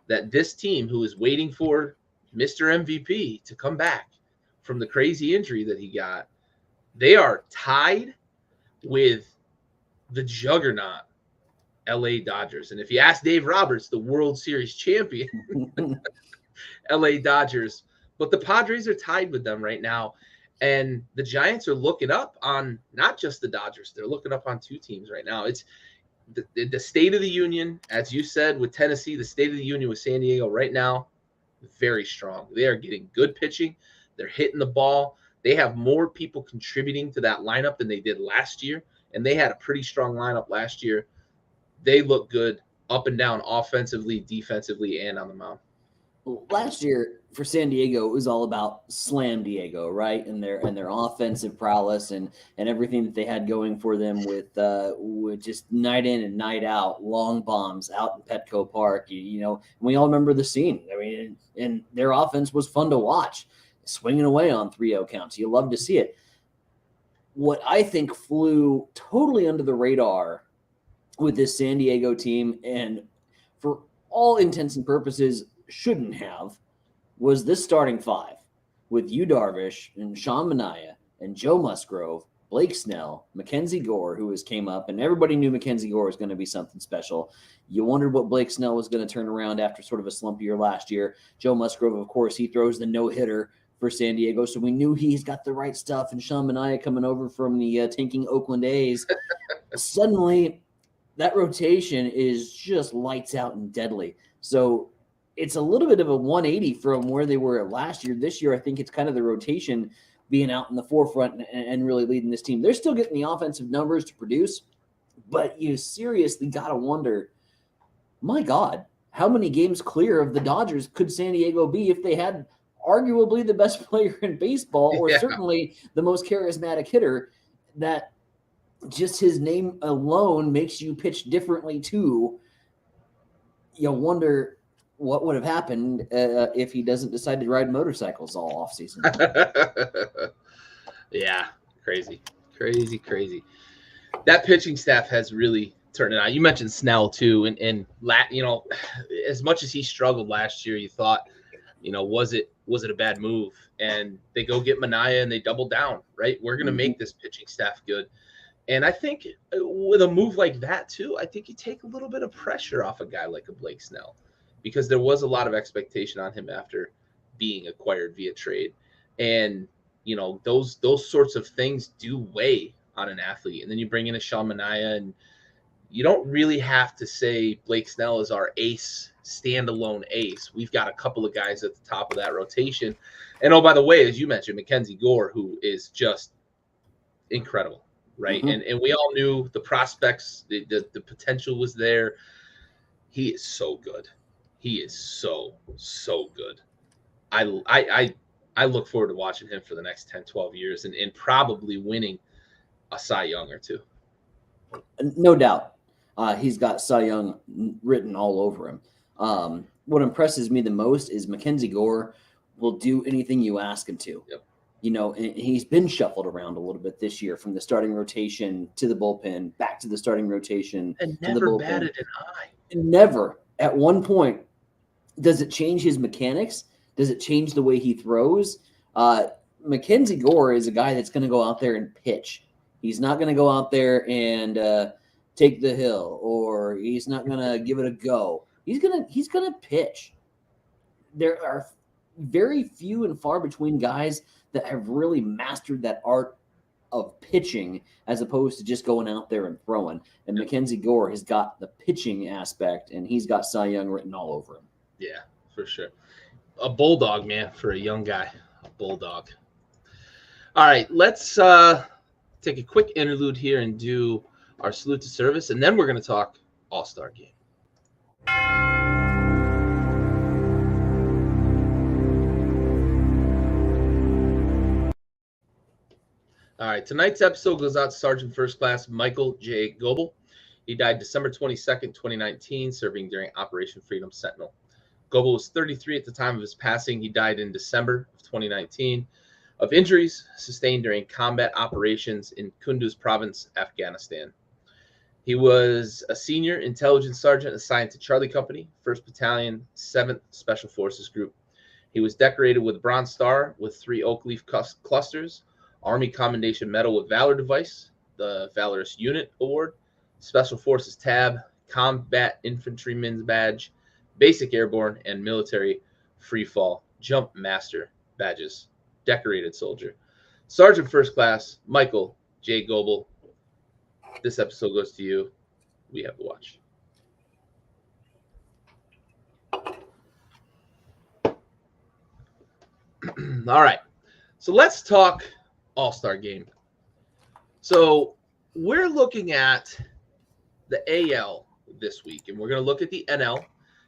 A: that this team, who is waiting for Mr. MVP to come back from the crazy injury that he got, they are tied with the juggernaut LA Dodgers. And if you ask Dave Roberts, the World Series champion, LA Dodgers, but the Padres are tied with them right now. And the Giants are looking up on not just the Dodgers, they're looking up on 2 teams right now. It's the State of the Union, as you said, with Tennessee, the State of the Union with San Diego right now, very strong. They are getting good pitching. They're hitting the ball. They have more people contributing to that lineup than they did last year, and they had a pretty strong lineup last year. They look good up and down, offensively, defensively, and on the mound.
B: Last year for San Diego, it was all about Slam Diego, right? And their offensive prowess and everything that they had going for them with just night in and night out, long bombs out in Petco Park. We all remember the scene. I mean, and their offense was fun to watch, swinging away on 3-0 counts. You love to see it. What I think flew totally under the radar with this San Diego team, and for all intents and purposes shouldn't have, was this starting 5 with Yu Darvish and Sean Manaea and Joe Musgrove, Blake Snell, Mackenzie Gore, who came up, and everybody knew Mackenzie Gore was going to be something special. You wondered what Blake Snell was going to turn around after sort of a slump year last year. Joe Musgrove, of course, he throws the no-hitter for San Diego, so we knew he's got the right stuff. And Sean Manaea coming over from the tanking Oakland A's. Suddenly, that rotation is just lights out and deadly. So it's a little bit of a 180 from where they were last year. This year, I think it's kind of the rotation being out in the forefront and really leading this team. They're still getting the offensive numbers to produce, but you seriously got to wonder, my God, how many games clear of the Dodgers could San Diego be if they had arguably the best player in baseball, or certainly the most charismatic hitter that just his name alone makes you pitch differently too? You wonder what would have happened if he doesn't decide to ride motorcycles all offseason.
A: Yeah, crazy. That pitching staff has really turned it on. You mentioned Snell too, and as much as he struggled last year, you thought, was it a bad move? And they go get Manaea and they double down, right? We're going to make this pitching staff good. And I think with a move like that too, I think you take a little bit of pressure off a guy like a Blake Snell, because there was a lot of expectation on him after being acquired via trade. And, those sorts of things do weigh on an athlete. And then you bring in a Sean Manaea, and you don't really have to say Blake Snell is our ace, standalone ace. We've got a couple of guys at the top of that rotation. And, oh, by the way, as you mentioned, Mackenzie Gore, who is just incredible, right? And we all knew the prospects, the potential was there. He is so good. He is so good. I look forward to watching him for the next 10, 12 years and probably winning a Cy Young or two.
B: No doubt. He's got Cy Young written all over him. What impresses me the most is Mackenzie Gore will do anything you ask him to.
A: Yep.
B: And he's been shuffled around a little bit this year, from the starting rotation to the bullpen, back to the starting rotation.
A: And
B: to the
A: never
B: bullpen.
A: batted an eye.
B: Never. At one point, does it change his mechanics? Does it change the way he throws? Mackenzie Gore is a guy that's going to go out there and pitch. He's not going to go out there and take the hill, or he's not going to give it a go. He's going to pitch. There are very few and far between guys that have really mastered that art of pitching as opposed to just going out there and throwing. And Mackenzie Gore has got the pitching aspect, and he's got Cy Young written all over him.
A: Yeah, for sure. A bulldog, man, for a young guy. A bulldog. All right, let's take a quick interlude here and do our salute to service, and then we're going to talk All-Star Game. All right, tonight's episode goes out to Sergeant First Class Michael J. Goebel. He died December 22nd, 2019, serving during Operation Freedom Sentinel. Goebel was 33 at the time of his passing. He died in December of 2019 of injuries sustained during combat operations in Kunduz Province, Afghanistan. He was a senior intelligence sergeant assigned to Charlie Company, 1st Battalion, 7th Special Forces Group. He was decorated with a Bronze Star with 3 oak leaf clusters, Army Commendation Medal with Valor Device, the Valorous Unit Award, Special Forces Tab, Combat Infantryman's Badge, Basic Airborne, and Military Freefall Jump Master badges. Decorated soldier. Sergeant First Class Michael J. Goebel. This episode goes to you. We have to watch. All right. So let's talk All-Star Game. So we're looking at the AL this week, and we're going to look at the NL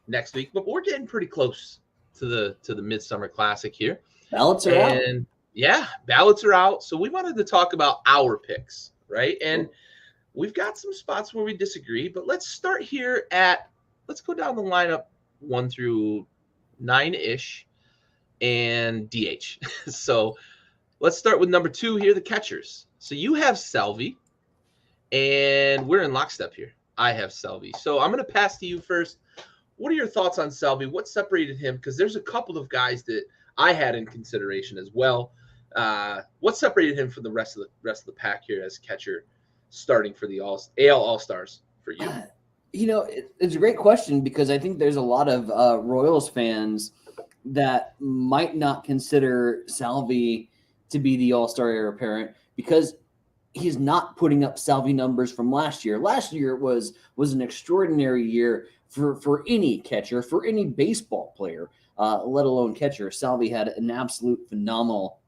A: next week, but we're getting pretty close to the Midsummer Classic here.
B: Ballots are out.
A: Yeah, ballots are out. So we wanted to talk about our picks, right? And we've got some spots where we disagree, but let's start here let's go down the lineup 1 through 9-ish and DH. So let's start with number 2 here, the catchers. So you have Salvi, and we're in lockstep here. I have Salvi. So I'm going to pass to you first. What are your thoughts on Salvi? What separated him? Because there's a couple of guys that I had in consideration as well. What separated him from the rest of the pack here as catcher, starting for the AL All-Stars for you?
B: It's a great question because I think there's a lot of Royals fans that might not consider Salvi to be the All-Star heir apparent because he's not putting up Salvi numbers from last year. Last year was an extraordinary year for any catcher, for any baseball player, let alone catcher. Salvi had an absolute phenomenal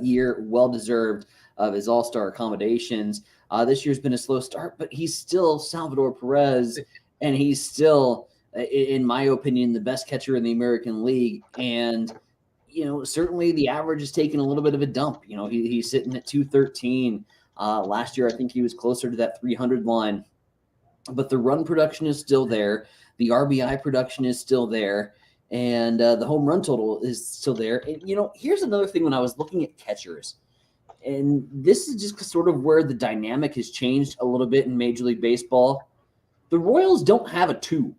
B: year, well-deserved of his All-Star accommodations. This year's been a slow start, but he's still Salvador Perez, and he's still, in my opinion, the best catcher in the American League. And, certainly the average is taking a little bit of a dump. He's sitting at 213. Last year, I think he was closer to that 300 line. But the run production is still there. The RBI production is still there. And the home run total is still there. And, here's another thing when I was looking at catchers. And this is just sort of where the dynamic has changed a little bit in Major League Baseball. The Royals don't have a 2.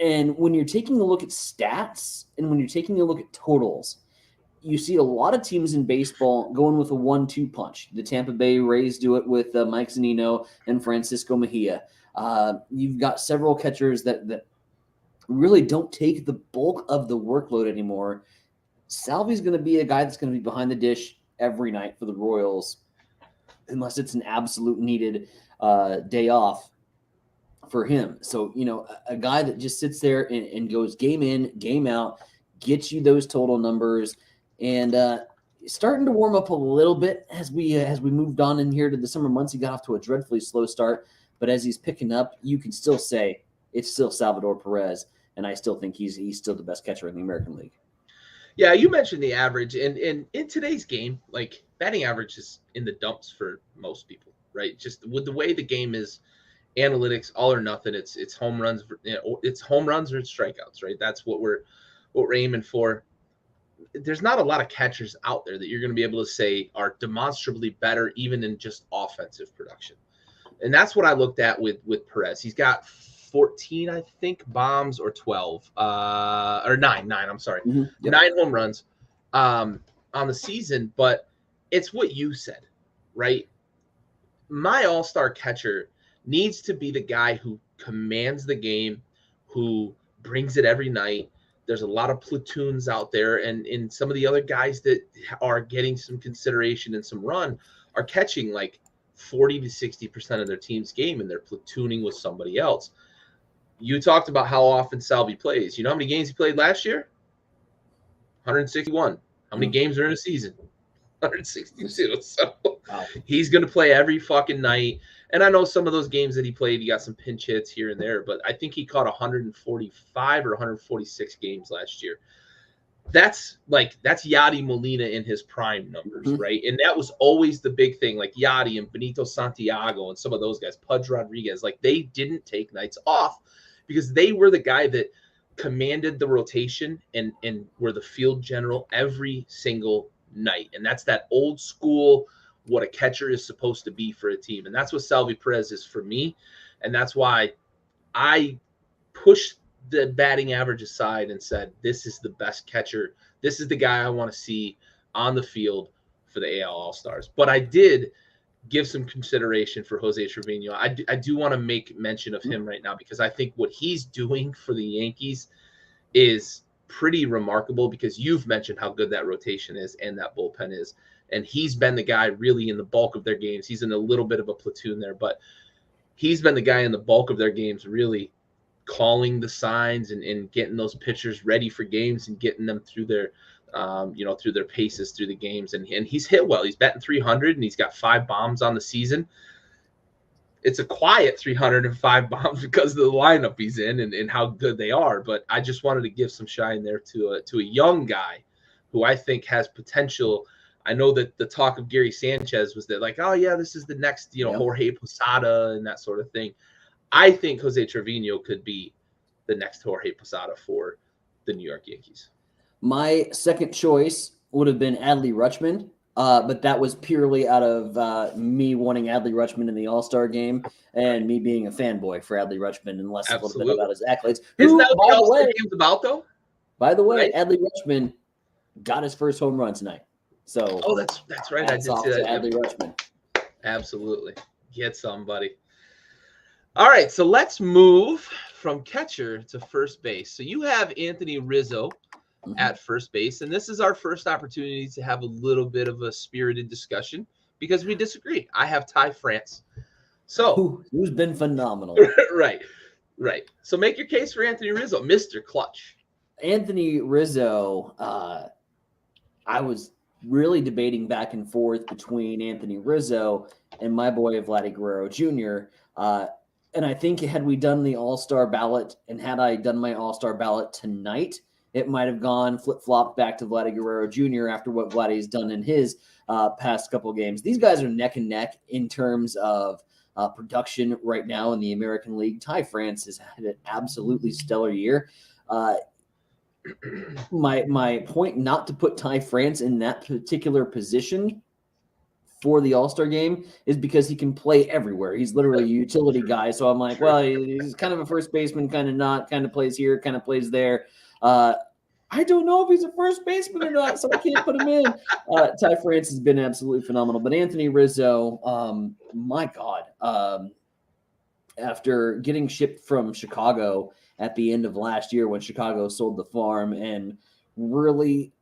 B: And when you're taking a look at stats and when you're taking a look at totals, you see a lot of teams in baseball going with a 1-2 punch. The Tampa Bay Rays do it with Mike Zunino and Francisco Mejia. You've got several catchers that really don't take the bulk of the workload anymore. Salvi's going to be a guy that's going to be behind the dish every night for the Royals, unless it's an absolute needed day off for him. So, a guy that just sits there and goes game in, game out, gets you those total numbers, and starting to warm up a little bit as we moved on in here to the summer months. He got off to a dreadfully slow start, but as he's picking up, you can still say it's still Salvador Perez, and I still think he's still the best catcher in the American League.
A: Yeah, you mentioned the average, and in today's game, like batting average is in the dumps for most people, right? Just with the way the game is, analytics, all or nothing. It's home runs, it's home runs or it's strikeouts, right? That's what we're aiming for. There's not a lot of catchers out there that you're going to be able to say are demonstrably better, even in just offensive production, and that's what I looked at with Perez. He's got 14, I think, bombs or 12, or nine. I'm sorry,
B: mm-hmm. Yep.
A: 9 home runs on the season. But it's what you said, right? My all-star catcher needs to be the guy who commands the game, who brings it every night. There's a lot of platoons out there, and some of the other guys that are getting some consideration and some run are catching like 40 to 60% of their team's game, and they're platooning with somebody else. You talked about how often Salvi plays. You know how many games he played last year? 161. How many games are in a season? 162. So wow. He's going to play every fucking night. And I know some of those games that he played, he got some pinch hits here and there, but I think he caught 145 or 146 games last year. That's Yadi Molina in his prime numbers, mm-hmm. right? And that was always the big thing, like Yadi and Benito Santiago and some of those guys, Pudge Rodriguez, like they didn't take nights off because they were the guy that commanded the rotation and were the field general every single night. And that's that old school, what a catcher is supposed to be for a team. And that's what Salvi Perez is for me. And that's why I pushed the batting average aside and said, this is the best catcher. This is the guy I want to see on the field for the AL All-Stars. But I did give some consideration for Jose Trevino. I do want to make mention of him right now because I think what he's doing for the Yankees is pretty remarkable because you've mentioned how good that rotation is and that bullpen is. And he's been the guy really in the bulk of their games. He's in a little bit of a platoon there, but he's been the guy in the bulk of their games really calling the signs and getting those pitchers ready for games and getting them through their, through their paces through the games. And he's hit well. He's batting 300 and he's got 5 bombs on the season. It's a quiet 305 bombs because of the lineup he's in and how good they are. But I just wanted to give some shine there to a young guy who I think has potential. I know that the talk of Gary Sanchez was that like, oh yeah, this is the next, Jorge Posada and that sort of thing. I think Jose Trevino could be the next Jorge Posada for the New York Yankees.
B: My second choice would have been Adley Rutschman, but that was purely out of me wanting Adley Rutschman in the All-Star game and me being a fanboy for Adley Rutschman and less a little bit about his accolades.
A: Isn't that what the All-Star game's about, though?
B: By the way, right? Adley Rutschman got his first home run tonight. So
A: that's right. I did see that.
B: Adley Rutschman.
A: Absolutely. Get somebody. All right, so let's move from catcher to first base. So you have Anthony Rizzo at first base, and this is our first opportunity to have a little bit of a spirited discussion because we disagree. I have Ty France. So
B: who's been phenomenal.
A: Right. So make your case for Anthony Rizzo, Mr. Clutch.
B: Anthony Rizzo, I was really debating back and forth between Anthony Rizzo and my boy Vladdy Guerrero Jr. And I think had we done the All-Star ballot and had I done my All-Star ballot tonight, it might have gone flip-flopped back to Vladdy Guerrero Jr. after what Vladdy's done in his past couple games. These guys are neck and neck in terms of production right now in the American League. Ty France has had an absolutely stellar year. My point not to put Ty France in that particular position for the All-Star game is because he can play everywhere. He's literally a utility guy. So I'm like, well, he's kind of a first baseman, kind of not, kind of plays here, kind of plays there. I don't know if he's a first baseman or not, so I can't put him in. Ty France has been absolutely phenomenal. But Anthony Rizzo, my God, after getting shipped from Chicago at the end of last year when Chicago sold the farm, and really,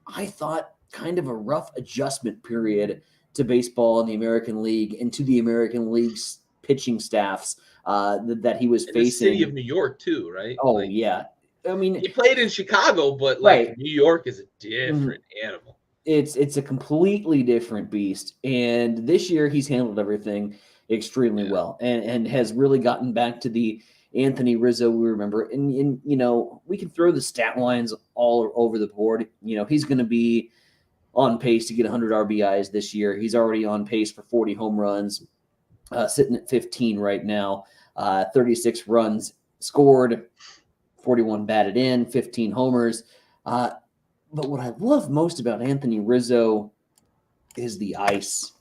B: I thought, kind of a rough adjustment period to baseball in the American League and to the American League's pitching staffs that he was facing.
A: The city of New York, too, right?
B: Oh, yeah. I mean,
A: he played in Chicago, but like New York is a different animal.
B: It's a completely different beast. And this year he's handled everything extremely well and has really gotten back to the Anthony Rizzo we remember. And you know, we can throw the stat lines all over the board. You know, he's going to be on pace to get 100 RBIs this year. He's already on pace for 40 home runs, sitting at 15 right now, 36 runs scored, 41 batted in, 15 homers. But what I love most about Anthony Rizzo is the ice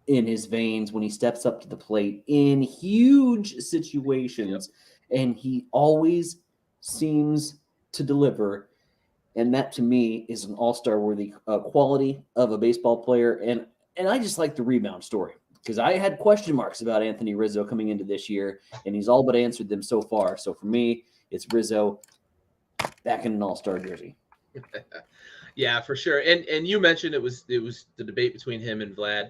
B: in his veins when he steps up to the plate in huge situations. And he always seems to deliver. And that, to me, is an all-star worthy quality of a baseball player. And I just like the rebound story because I had question marks about Anthony Rizzo coming into this year, and he's all but answered them so far. So for me, it's Rizzo back in an all-star jersey.
A: Yeah, for sure. And you mentioned it was the debate between him and Vlad.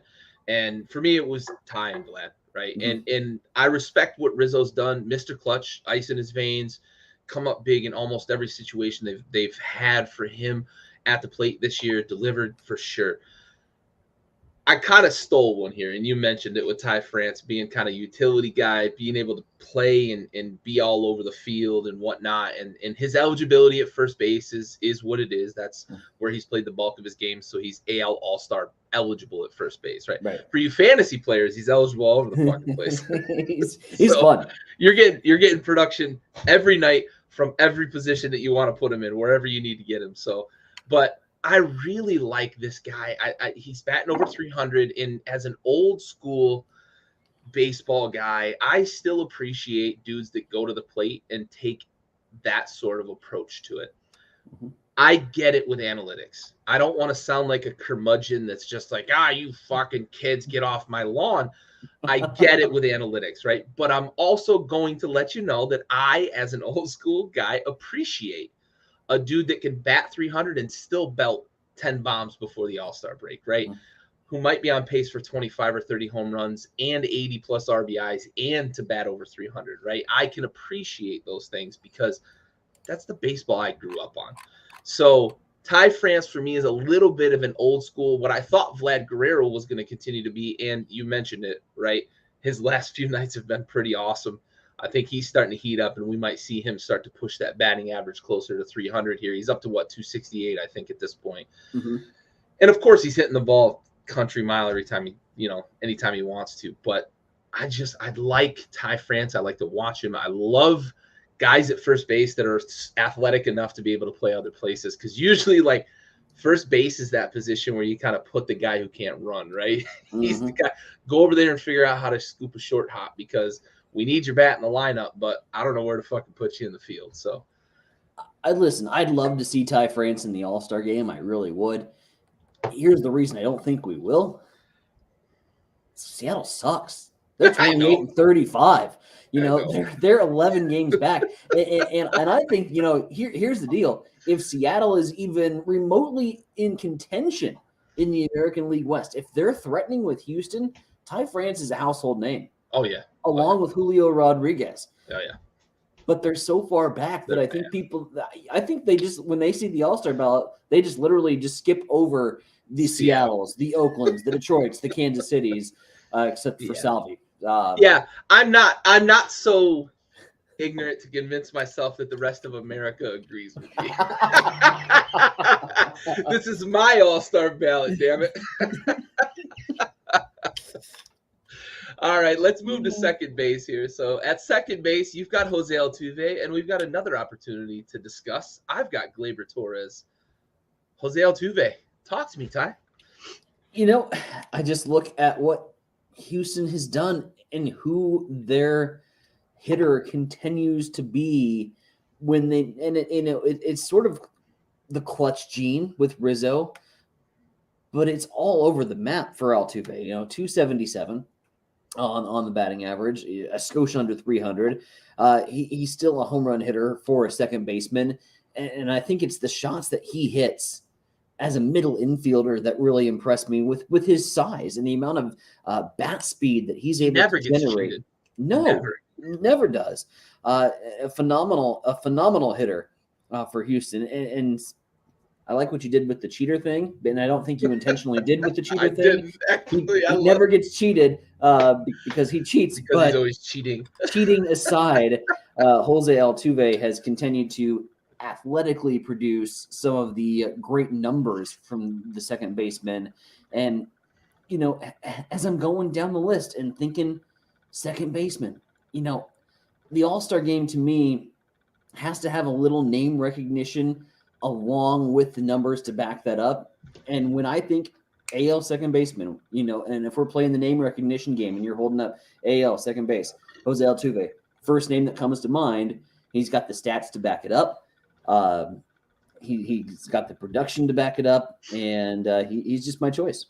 A: And for me, it was Ty and Vlad, right? And I respect what Rizzo's done. Mr. Clutch, ice in his veins, come up big in almost every situation they've had for him at the plate this year, delivered for sure. I kind of stole one here, and you mentioned it with Ty France being kind of utility guy, being able to play and be all over the field and whatnot. And his eligibility at first base is what it is. That's where he's played the bulk of his games, so he's AL All-Star eligible at first base, right? For you fantasy players, he's eligible all over the fucking place.
B: he's fun.
A: You're getting production every night from every position that you want to put him in, wherever you need to get him. So, but I really like this guy. He's batting over 300, and as an old school baseball guy, I still appreciate dudes that go to the plate and take that sort of approach to it. I get it with analytics. I don't want to sound like a curmudgeon that's just like, you fucking kids, get off my lawn. I get it with analytics, right? But I'm also going to let you know that I, as an old school guy, appreciate a dude that can bat 300 and still belt 10 bombs before the All-Star break, right? Who might be on pace for 25 or 30 home runs and 80 plus RBIs and to bat over 300, right? I can appreciate those things because that's the baseball I grew up on. So Ty France for me is a little bit of an old school, what I thought Vlad Guerrero was going to continue to be. And you mentioned it, right? His last few nights have been pretty awesome. I think he's starting to heat up, and we might see him start to push that batting average closer to 300 here. He's up to, 268, I think, at this point. And, of course, he's hitting the ball country mile every time anytime he wants to. But I like Ty France. I like to watch him. I love guys at first base that are athletic enough to be able to play other places because usually, like, first base is that position where you kind of put the guy who can't run, right? He's the guy. Go over there and figure out how to scoop a short hop because – we need your bat in the lineup, but I don't know where to fucking put you in the field. So,
B: I'd love to see Ty France in the All-Star game. I really would. Here's the reason I don't think we will. Seattle sucks. They're 28-35. They're 11 games back. And I think, here's the deal. If Seattle is even remotely in contention in the American League West, if they're threatening with Houston, Ty France is a household name.
A: Oh, yeah.
B: Along with Julio Rodriguez.
A: Oh, yeah.
B: But they're so far back that I think they just, when they see the All-Star ballot, they just literally just skip over the Seattles, the Oaklands, the Detroits, the Kansas Cities, except for Salvi.
A: I'm not so ignorant to convince myself that the rest of America agrees with me. This is my All-Star ballot, damn it. All right, let's move to second base here. So at second base, you've got Jose Altuve, and we've got another opportunity to discuss. I've got Gleyber Torres. Jose Altuve, talk to me, Ty.
B: I just look at what Houston has done and who their hitter continues to be when it's sort of the clutch gene with Rizzo, but it's all over the map for Altuve. 277 on the batting average, a skosh under 300. He's still a home run hitter for a second baseman, and I think it's the shots that he hits as a middle infielder that really impressed me with his size and the amount of bat speed that he's able to generate.
A: Cheated.
B: No, never does. A phenomenal hitter for Houston. And I like what you did with the cheater thing, and I don't think you intentionally did with the cheater thing. He never gets cheated because he cheats. But
A: he's always cheating.
B: Cheating aside, Jose Altuve has continued to athletically produce some of the great numbers from the second baseman. And, as I'm going down the list and thinking second baseman, the All-Star game to me has to have a little name recognition along with the numbers to back that up. And when I think AL second baseman, and if we're playing the name recognition game and you're holding up AL second base, Jose Altuve, first name that comes to mind, he's got the stats to back it up. He's got the production to back it up, and he's just my choice.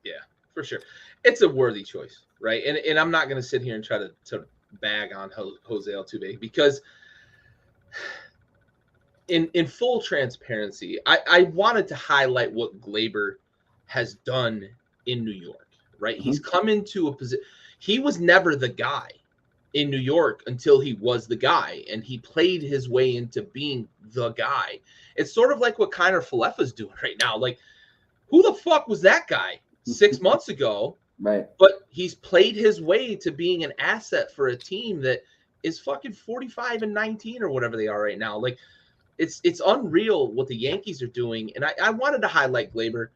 A: Yeah, for sure. It's a worthy choice, right? And I'm not going to sit here and try to bag on Jose Altuve because in full transparency, I wanted to highlight what Gleyber has done in New York, right? Mm-hmm. He's come into a position. He was never the guy in New York until he was the guy, and he played his way into being the guy. It's sort of like what Kiner Falefa's doing right now. Like, who the fuck was that guy 6 months ago?
B: Right.
A: But he's played his way to being an asset for a team that is fucking 45-19 or whatever they are right now. Like, it's unreal what the Yankees are doing. And I wanted to highlight Gleyber.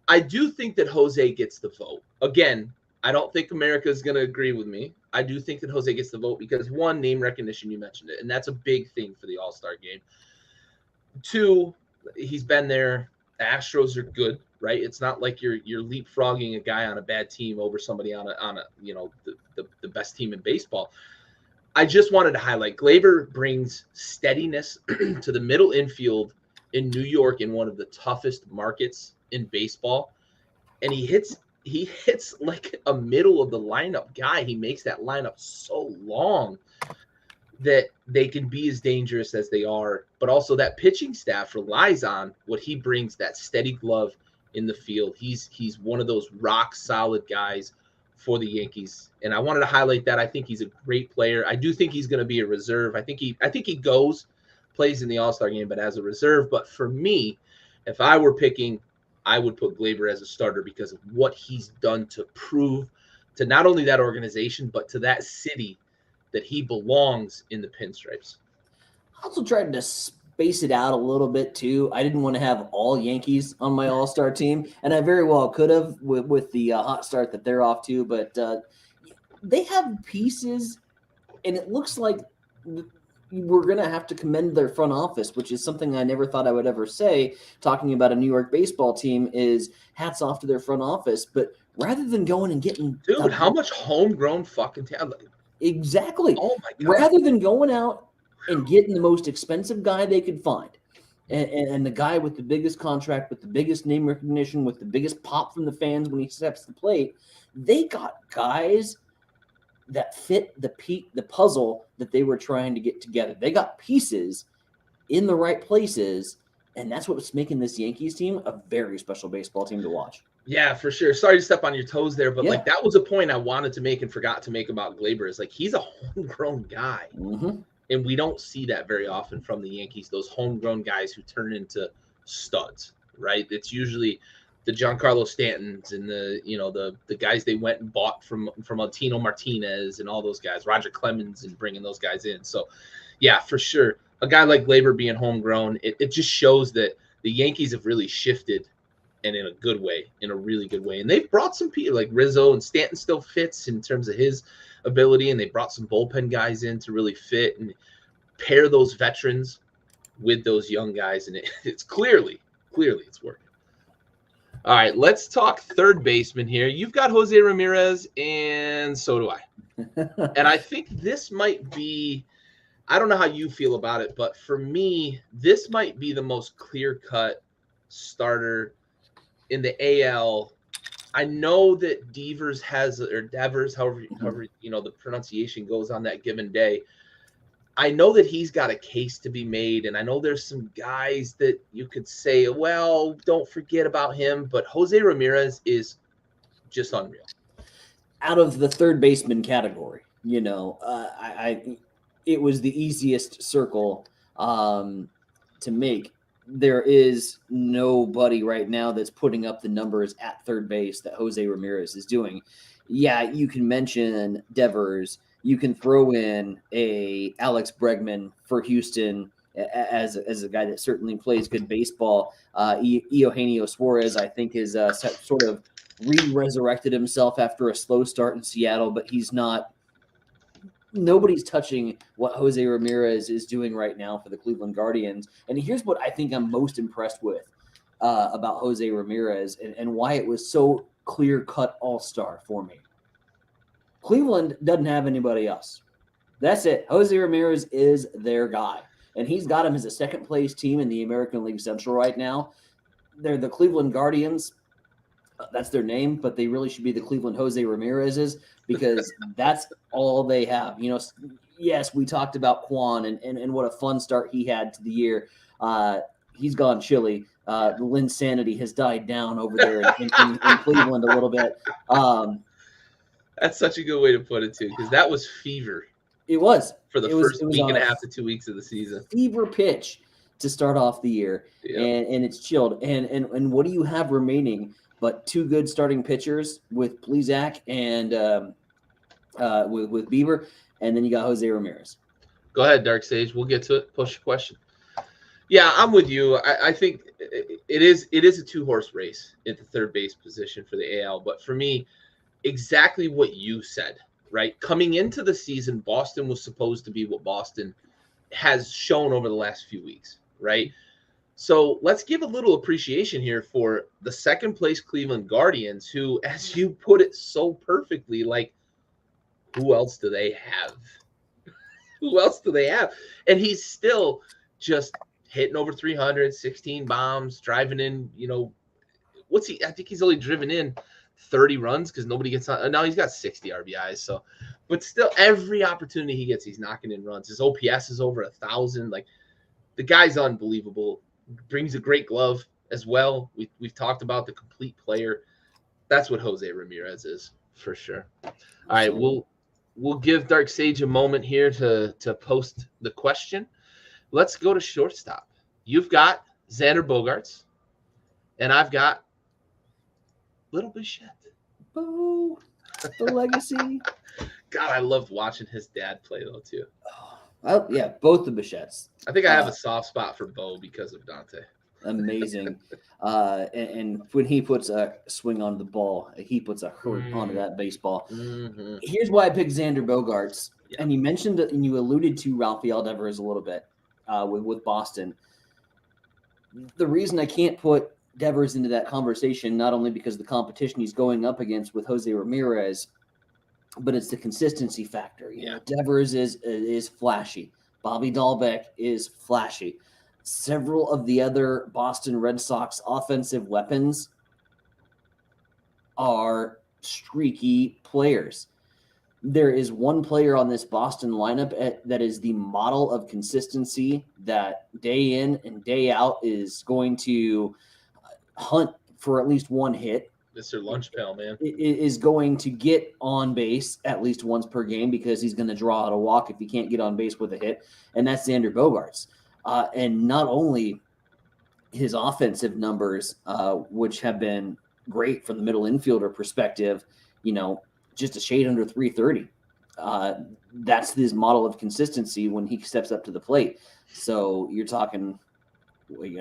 A: I do think that Jose gets the vote. Again, I don't think America is going to agree with me. I do think that Jose gets the vote because, one, name recognition, you mentioned it, and that's a big thing for the All-Star game. Two, he's been there. The Astros are good, right? It's not like you're leapfrogging a guy on a bad team over somebody on a the best team in baseball. I just wanted to highlight Gleyber brings steadiness to the middle infield in New York in one of the toughest markets in baseball, and he hits like a middle of the lineup guy. He makes that lineup so long that they can be as dangerous as they are, but also that pitching staff relies on what he brings, that steady glove in the field. He's one of those rock solid guys for the Yankees, and I wanted to highlight that. I think he's a great player. I do think he's going to be a reserve. I think he plays in the All-Star game, but as a reserve. But for me, if I were picking, I would put Gleyber as a starter because of what he's done to prove to not only that organization, but to that city that he belongs in the pinstripes.
B: I also tried to space it out a little bit too. I didn't want to have all Yankees on my All-Star team, and I very well could have with the hot start that they're off to, but they have pieces, and it looks like we're going to have to commend their front office, which is something I never thought I would ever say. Talking about a New York baseball team is hats off to their front office. But rather than going and getting –
A: Dude, how much homegrown fucking talent?
B: Exactly.
A: Oh, my God.
B: Rather than going out and getting the most expensive guy they could find, And the guy with the biggest contract, with the biggest name recognition, with the biggest pop from the fans when he steps to the plate, they got guys that fit the puzzle that they were trying to get together. They got pieces in the right places, and that's what's making this Yankees team a very special baseball team to watch.
A: Yeah, for sure. Sorry to step on your toes there, but like that was a point I wanted to make and forgot to make about Gleyber. Is like he's a homegrown guy.
B: Mm-hmm.
A: And we don't see that very often from the Yankees, those homegrown guys who turn into studs, right? It's usually the Giancarlo Stantons and the guys they went and bought from Tino Martinez and all those guys, Roger Clemens, and bringing those guys in. So, yeah, for sure. A guy like Gleyber being homegrown, it just shows that the Yankees have really shifted, and in a good way, in a really good way. And they've brought some people like Rizzo, and Stanton still fits in terms of his ability, and they brought some bullpen guys in to really fit and pair those veterans with those young guys, and it's clearly it's working. All right, let's talk third baseman here. You've got Jose Ramirez, and so do I. And I think this might be, I don't know how you feel about it, but for me, this might be the most clear-cut starter in the AL. I know that Devers, however the pronunciation goes on that given day. I know that he's got a case to be made, and I know there's some guys that you could say, well, don't forget about him, but Jose Ramirez is just unreal.
B: Out of the third baseman category, it was the easiest circle to make. There is nobody right now that's putting up the numbers at third base that Jose Ramirez is doing. Yeah, you can mention Devers. You can throw in a Alex Bregman for Houston as a guy that certainly plays good baseball. Eugenio Suarez, I think, is sort of re-resurrected himself after a slow start in Seattle, but he's not. Nobody's touching what Jose Ramirez is doing right now for the Cleveland Guardians. And here's what I think I'm most impressed with about Jose Ramirez and why it was so clear-cut all-star for me. Cleveland doesn't have anybody else. That's it. Jose Ramirez is their guy. And he's got him as a second-place team in the American League Central right now. They're the Cleveland Guardians. That's their name, but they really should be the Cleveland Jose Ramirez's because that's all they have. Yes, we talked about Quan and what a fun start he had to the year. He's gone chilly. The Linsanity has died down over there in Cleveland a little bit.
A: That's such a good way to put it, too, because that was fever.
B: It was.
A: For the first week and a half to 2 weeks of the season.
B: Fever pitch to start off the year, and it's chilled. And what do you have remaining but two good starting pitchers with Plesac and with Bieber, and then you got Jose Ramirez.
A: Go ahead, Dark Sage. We'll get to it. Push your question. Yeah, I'm with you. I think it is a two-horse race at the third base position for the AL. But for me, exactly what you said, right? Coming into the season, Boston was supposed to be what Boston has shown over the last few weeks, right? So let's give a little appreciation here for the second-place Cleveland Guardians, who, as you put it so perfectly, like, who else do they have? Who else do they have? And he's still just hitting over 300, 16 bombs, driving in, what's he? I think he's only driven in 30 runs because nobody gets on. Now he's got 60 RBIs. So, but still, every opportunity he gets, he's knocking in runs. His OPS is over 1,000. Like, the guy's unbelievable. Brings a great glove as well. We've talked about the complete player. That's what Jose Ramirez is for sure. All right, we'll give Dark Sage a moment here to post the question. Let's go to shortstop. You've got Xander Bogaerts, and I've got Little Bichette.
B: Boo! The legacy.
A: God, I loved watching his dad play though too.
B: Yeah, both the Bichettes.
A: I think I have a soft spot for Bo because of Dante.
B: Amazing. And when he puts a swing on the ball, he puts a hurt onto that baseball.
A: Mm-hmm.
B: Here's why I picked Xander Bogaerts. Yeah. And you mentioned and you alluded to Rafael Devers a little bit with Boston. The reason I can't put Devers into that conversation, not only because of the competition he's going up against with Jose Ramirez, but it's the consistency factor. Devers is flashy. Bobby Dahlbeck is flashy. several of the other Boston Red Sox offensive weapons are streaky players. There is one player on this Boston lineup that is the model of consistency that day in and day out is going to hunt for at least one hit.
A: Mr. Lunch Pail, man.
B: Is going to get on base at least once per game because he's going to draw out a walk if he can't get on base with a hit, and that's Xander Bogaerts. And not only his offensive numbers, which have been great from the middle infielder perspective, just a shade under 330. That's his model of consistency when he steps up to the plate. So you're talking, a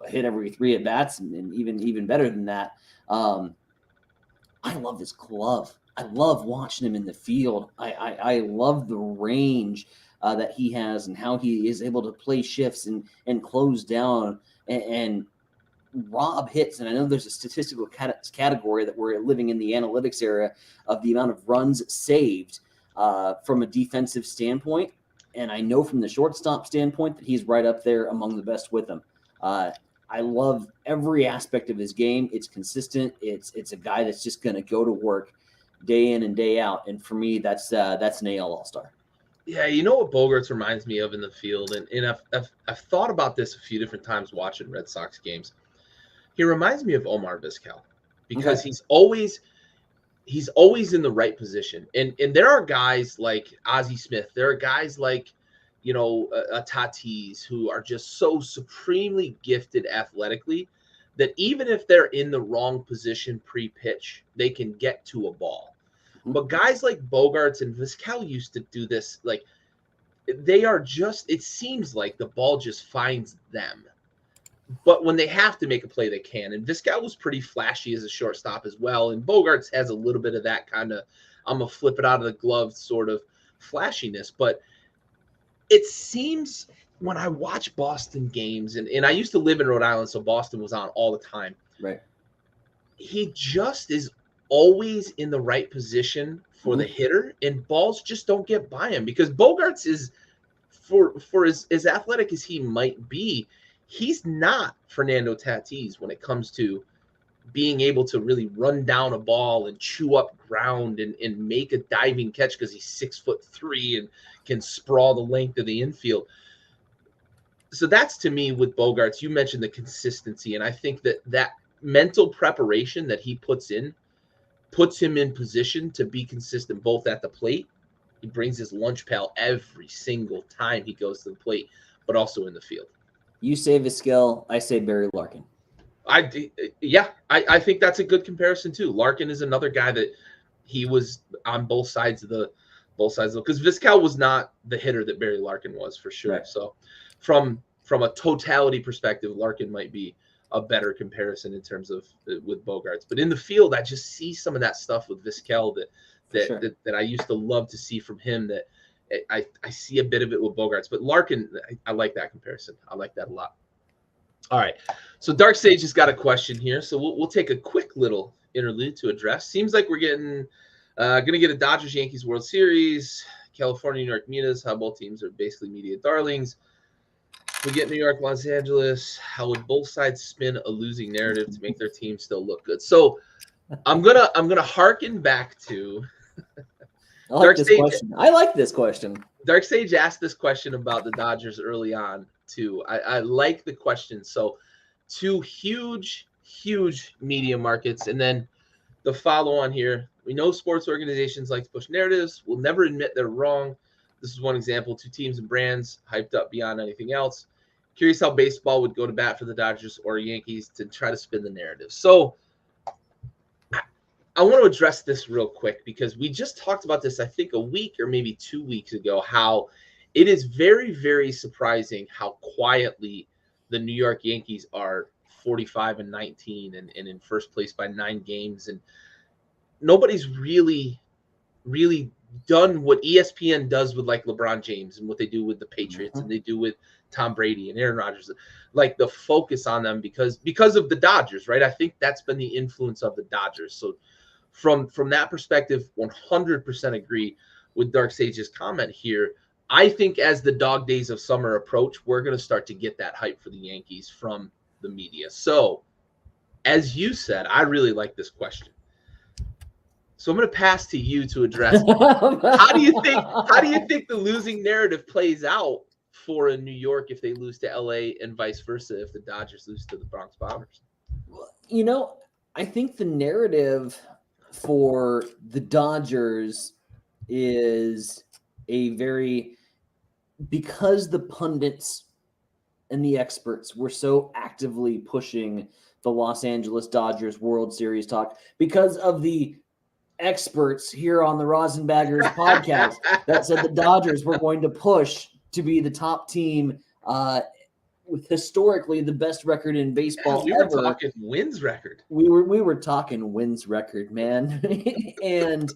B: hit every 3 at bats, and even better than that. I love this glove. I love watching him in the field. I love the range that he has and how he is able to play shifts and close down and rob hits. And I know there's a statistical category that we're living in the analytics era of the amount of runs saved from a defensive standpoint. And I know from the shortstop standpoint that he's right up there among the best with them. I love every aspect of his game. It's consistent. It's a guy that's just going to go to work day in and day out. And for me, that's an AL All-Star.
A: Yeah, you know what Bogaerts reminds me of in the field, and I've thought about this a few different times watching Red Sox games. He reminds me of Omar Vizquel because he's always in the right position. And there are guys like Ozzie Smith. There are guys like Tatis, who are just so supremely gifted athletically that even if they're in the wrong position pre-pitch, they can get to a ball. But guys like Bogaerts and Vizquel used to do this. Like, they are just, it seems like the ball just finds them. But when they have to make a play, they can. And Vizquel was pretty flashy as a shortstop as well. And Bogaerts has a little bit of that kind of, I'm going to flip it out of the glove sort of flashiness. But it seems when I watch Boston games, and I used to live in Rhode Island, so Boston was on all the time.
B: Right. He
A: just is always in the right position for the hitter, and balls just don't get by him because Bogaerts is, for as athletic as he might be, he's not Fernando Tatis when it comes to being able to really run down a ball and chew up ground and make a diving catch because he's 6'3" and can sprawl the length of the infield. So that's, to me, with Bogaerts, you mentioned the consistency, and I think that mental preparation that he puts him in position to be consistent both at the plate. He brings his lunch pail every single time he goes to the plate, but also in the field.
B: You say Vizquel, I say Barry Larkin.
A: I think that's a good comparison too. Larkin is another guy that he was on both sides of the because Vizquel was not the hitter that Barry Larkin was, for sure. Right. So from a totality perspective, Larkin might be a better comparison in terms of with Bogaerts. But in the field, I just see some of that stuff with Vizquel that I used to love to see from him, that I see a bit of it with Bogaerts. But Larkin, I like that comparison. I like that a lot. All right. So Dark Sage has got a question here. So we'll take a quick little interlude to address. Seems like we're going to get a Dodgers-Yankees World Series, California, New York Mutas, how both teams are basically media darlings. We get New York, Los Angeles. How would both sides spin a losing narrative to make their team still look good? So I'm gonna harken back to
B: Dark Sage. I like this question.
A: Dark Sage asked this question about the Dodgers early on too. I like the question. So 2 huge media markets, and then the follow on here. We know sports organizations like to push narratives. We'll never admit they're wrong. This is one example. 2 teams and brands hyped up beyond anything else. Curious how baseball would go to bat for the Dodgers or Yankees to try to spin the narrative. So I want to address this real quick because we just talked about this, I think, a week or maybe 2 weeks ago, how it is very, very surprising how quietly the New York Yankees are 45-19 and in first place by 9 games. And nobody's really done what ESPN does with like LeBron James and what they do with the Patriots and they do with Tom Brady and Aaron Rodgers, like the focus on them because of the Dodgers, right? I think that's been the influence of the Dodgers. So from that perspective, 100% agree with Dark Sage's comment here. I think as the dog days of summer approach, we're going to start to get that hype for the Yankees from the media. So, as you said, I really like this question. So I'm going to pass to you to address how do you think the losing narrative plays out for in New York if they lose to LA and vice versa if the Dodgers lose to the Bronx Bombers?
B: You know, I think the narrative for the Dodgers is because the pundits and the experts were so actively pushing the Los Angeles Dodgers World Series talk, because of the experts here on the RosinBaggers podcast that said the Dodgers were going to push to be the top team with historically the best record in baseball
A: we were
B: ever.
A: Talking wins record.
B: We were talking wins record, man. And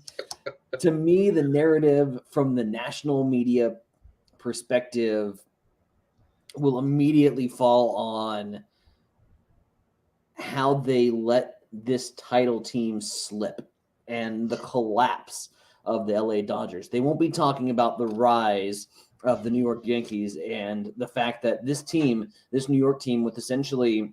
B: to me, the narrative from the national media perspective will immediately fall on how they let this title team slip and the collapse of the LA Dodgers. They won't be talking about the rise of the New York Yankees and the fact that this New York team with essentially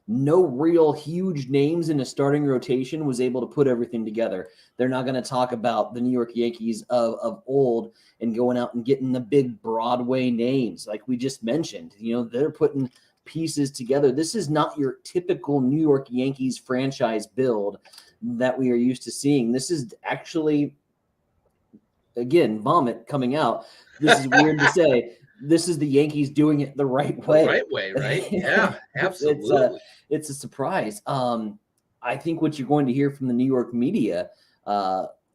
B: no real huge names in a starting rotation was able to put everything together. They're not going to talk about the New York Yankees of old and going out and getting the big Broadway names like we just mentioned. You know, they're putting pieces together. This is not your typical New York Yankees franchise build that we are used to seeing. This is actually, again, vomit coming out. This is weird to say. This is the Yankees doing it the right way.
A: The right way, right? Yeah, absolutely.
B: It's a surprise. I think what you're going to hear from the New York media,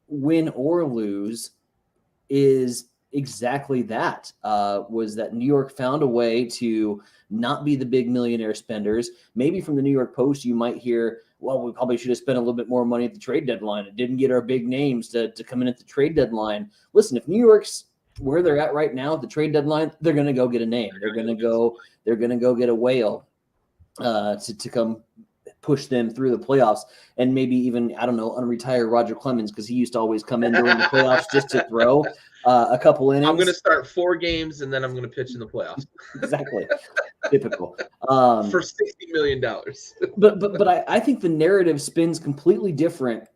B: win or lose, is exactly that. Was that New York found a way to not be the big millionaire spenders. Maybe from the New York Post, you might hear, well, we probably should have spent a little bit more money at the trade deadline. It didn't get our big names to come in at the trade dedeadline. Listen, if New York's where they're at right now at the trade deadline, they're going to go get a name. They're going to go get a whale to come push them through the playoffs, and maybe even, I don't know, unretire Roger Clemens, because he used to always come in during the playoffs just to throw a couple innings.
A: I'm going to start 4 games and then I'm going to pitch in the playoffs.
B: Exactly. Typical.
A: For $60 million.
B: but I think the narrative spins completely different.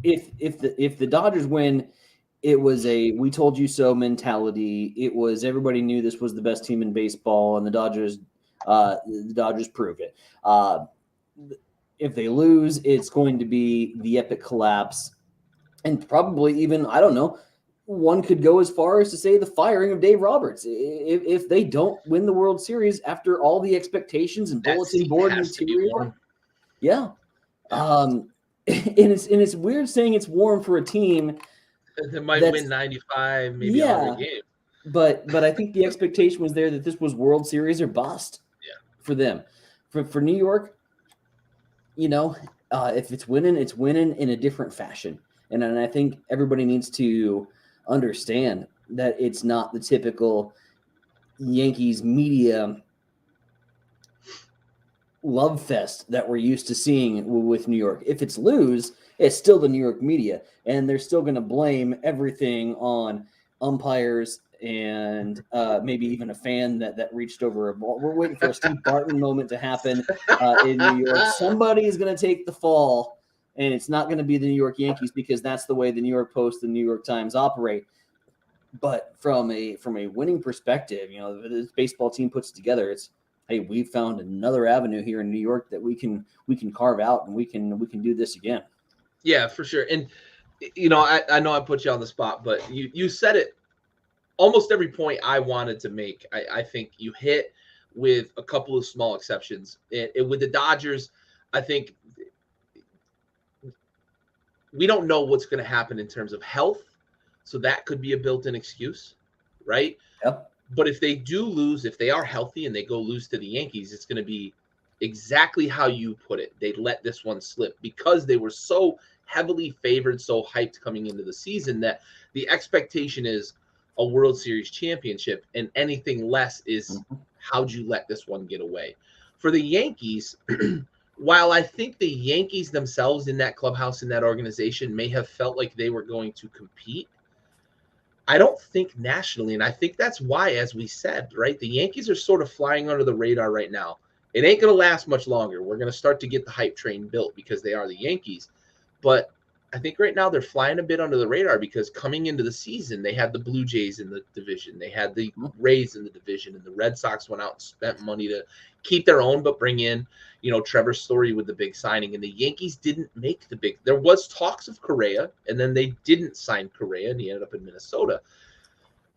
B: If the Dodgers win, it was a "we told you so" mentality. It was everybody knew this was the best team in baseball, and the Dodgers proved it. If they lose, it's going to be the epic collapse, and probably even, I don't know, one could go as far as to say the firing of Dave Roberts if they don't win the World Series after all the expectations and bulletin board material. Yeah, and it's weird saying it's warm for a team
A: that might win 95, maybe 100 games.
B: But I think the expectation was there that this was World Series or bust.
A: Yeah.
B: For them, for New York, you know, if it's winning in a different fashion, and I think everybody needs to understand that it's not the typical Yankees media love fest that we're used to seeing with New York. If it's lose, it's still the New York media, and they're still going to blame everything on umpires and maybe even a fan that reached over a ball. We're waiting for a Steve Barton moment to happen in New York. Somebody is going to take the fall, and it's not going to be the New York Yankees, because that's the way the New York Post and New York Times operate. But from a winning perspective, you know, this baseball team puts together, it's, hey, we've found another avenue here in New York that we can carve out, and we can do this again.
A: Yeah, for sure. And, you know, I know I put you on the spot, but you said it almost every point I wanted to make. I think you hit with a couple of small exceptions. With the Dodgers, I think we don't know what's going to happen in terms of health. So that could be a built-in excuse, right?
B: Yep.
A: But if they do lose, if they are healthy and they go lose to the Yankees, it's going to be exactly how you put it. They let this one slip because they were so heavily favored, so hyped coming into the season that the expectation is a World Series championship, and anything less is how'd you let this one get away. For the Yankees, while I think the Yankees themselves in that clubhouse, in that organization, may have felt like they were going to compete, I don't think nationally, and I think that's why, as we said, right, the Yankees are sort of flying under the radar right now. It ain't going to last much longer. We're going to start to get the hype train built because they are the Yankees. But I think right now they're flying a bit under the radar because coming into the season, they had the Blue Jays in the division. They had the Rays in the division, and the Red Sox went out and spent money to keep their own, but bring in, Trevor Story with the big signing. And the Yankees didn't make the big – there was talks of Correa, and then they didn't sign Correa, and he ended up in Minnesota.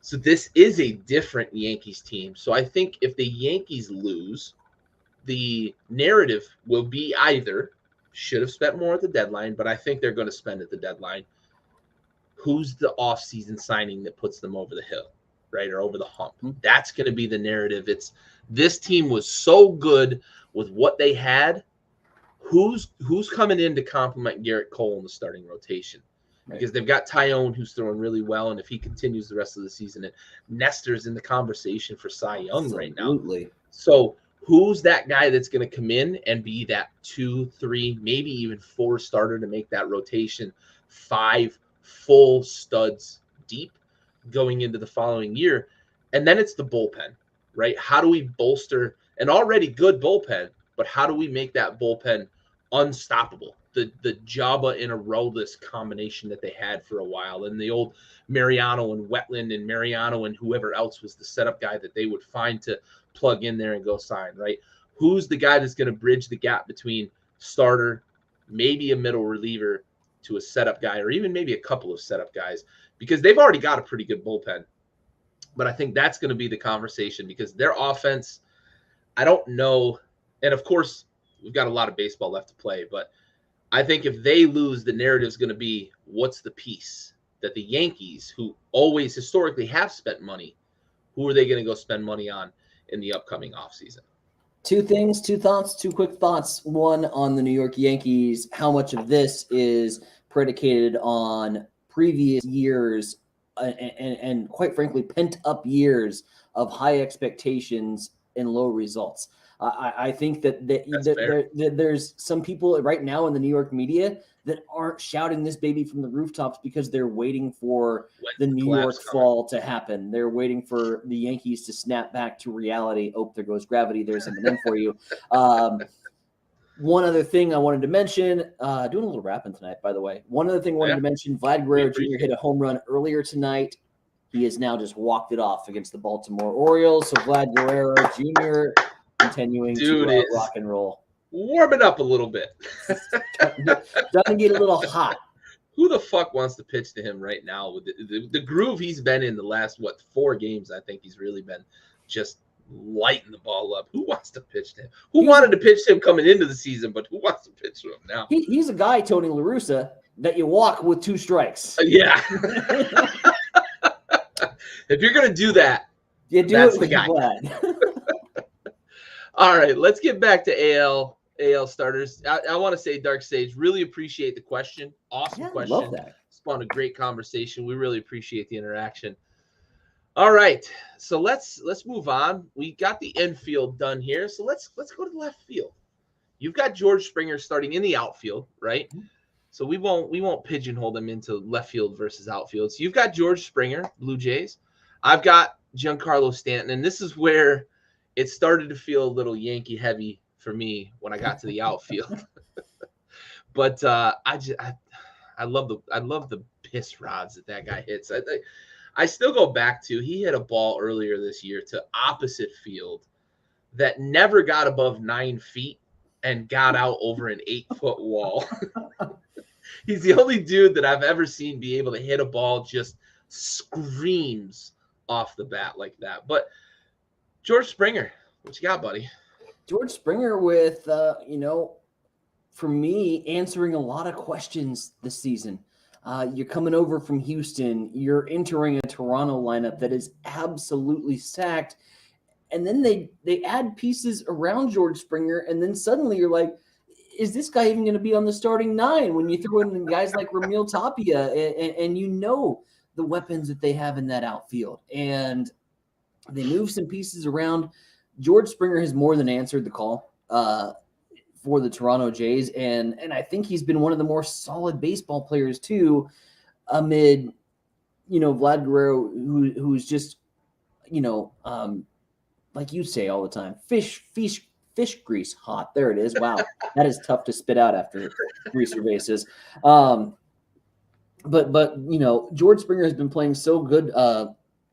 A: So this is a different Yankees team. So I think if the Yankees lose, the narrative will be either should have spent more at the deadline, but I think they're going to spend at the deadline. Who's the offseason signing that puts them over the hill, right, or over the hump? That's going to be the narrative. It's this team was so good with what they had. Who's coming in to complement Garrett Cole in the starting rotation? Because they've got Tyone, who's throwing really well, and if he continues the rest of the season, and Nestor's in the conversation for Cy Young right now. So who's that guy that's going to come in and be that 2, 3, maybe even 4 starter to make that rotation 5 full studs deep going into the following year? And then it's the bullpen, right? How do we bolster an already good bullpen, but how do we make that bullpen unstoppable? The Jabba in a rowless combination that they had for a while, and the old Mariano and Wetland and Mariano and whoever else was the setup guy that they would find to plug in there and go sign, right? Who's the guy that's going to bridge the gap between starter, maybe a middle reliever, to a setup guy, or even maybe a couple of setup guys, because they've already got a pretty good bullpen. But I think that's going to be the conversation because their offense, I don't know. And of course, we've got a lot of baseball left to play, but I think if they lose, the narrative is going to be what's the piece that the Yankees, who always historically have spent money, who are they going to go spend money on in the upcoming offseason?
B: 2 things, 2 thoughts, 2 quick thoughts. One on the New York Yankees, how much of this is predicated on previous years and quite frankly, pent up years of high expectations and low results. I think that there's some people right now in the New York media that aren't shouting this baby from the rooftops because they're waiting for the New York fall to happen. They're waiting for the Yankees to snap back to reality. Oh, there goes gravity. There's an M for you. One other thing I wanted to mention, doing a little rapping tonight, by the way. One other thing I wanted to mention, Vlad Guerrero Jr. hit a home run earlier tonight. He has now just walked it off against the Baltimore Orioles. So Vlad Guerrero Jr. continuing to rock and roll.
A: Warm it up a little bit.
B: Doesn't get a little hot.
A: Who the fuck wants to pitch to him right now? With the groove he's been in the last, 4 games, I think he's really been just lighting the ball up. Who wants to pitch to him? Who wanted to pitch to him coming into the season, but who wants to pitch to him now?
B: He's a guy, Tony La Russa, that you walk with 2 strikes.
A: Yeah. If you're going to do that, that's the guy. All right, let's get back to AL starters. I want to say, Dark Sage, really appreciate the question. Awesome question.
B: Love that.
A: Spawned a great conversation. We really appreciate the interaction. All right, so let's move on. We got the infield done here, so let's go to the left field. You've got George Springer starting in the outfield, right? So we won't pigeonhole them into left field versus outfield. So you've got George Springer, Blue Jays. I've got Giancarlo Stanton, and this is where it started to feel a little Yankee heavy for me when I got to the outfield. But I love the piss rods that guy hits. I still go back to, he hit a ball earlier this year to opposite field that never got above 9 feet and got out over an 8-foot wall. He's the only dude that I've ever seen be able to hit a ball just screams off the bat like that. But George Springer, what you got, buddy?
B: George Springer with, for me, answering a lot of questions this season. You're coming over from Houston. You're entering a Toronto lineup that is absolutely stacked. And then they add pieces around George Springer, and then suddenly you're like, is this guy even going to be on the starting 9 when you throw in guys like Ramil Tapia and the weapons that they have in that outfield? And they move some pieces around. George Springer has more than answered the call for the Toronto Jays, and I think he's been one of the more solid baseball players too, amid Vlad Guerrero, who's just, like you say all the time, fish grease hot. There it is. Wow. That is tough to spit out after 3 cervezas. But George Springer has been playing so good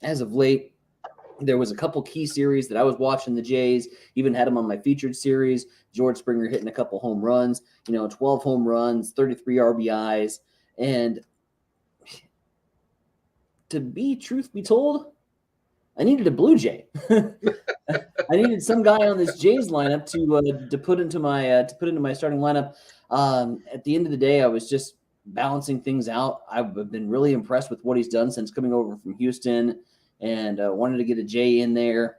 B: as of late. There was a couple key series that I was watching the Jays, even had him on my featured series. George Springer hitting a couple home runs, 12 home runs, 33 RBIs. And truth be told, I needed a Blue Jay. I needed some guy on this Jays lineup to put into my starting lineup. At the end of the day, I was just balancing things out. I've been really impressed with what he's done since coming over from Houston, and wanted to get a J in there.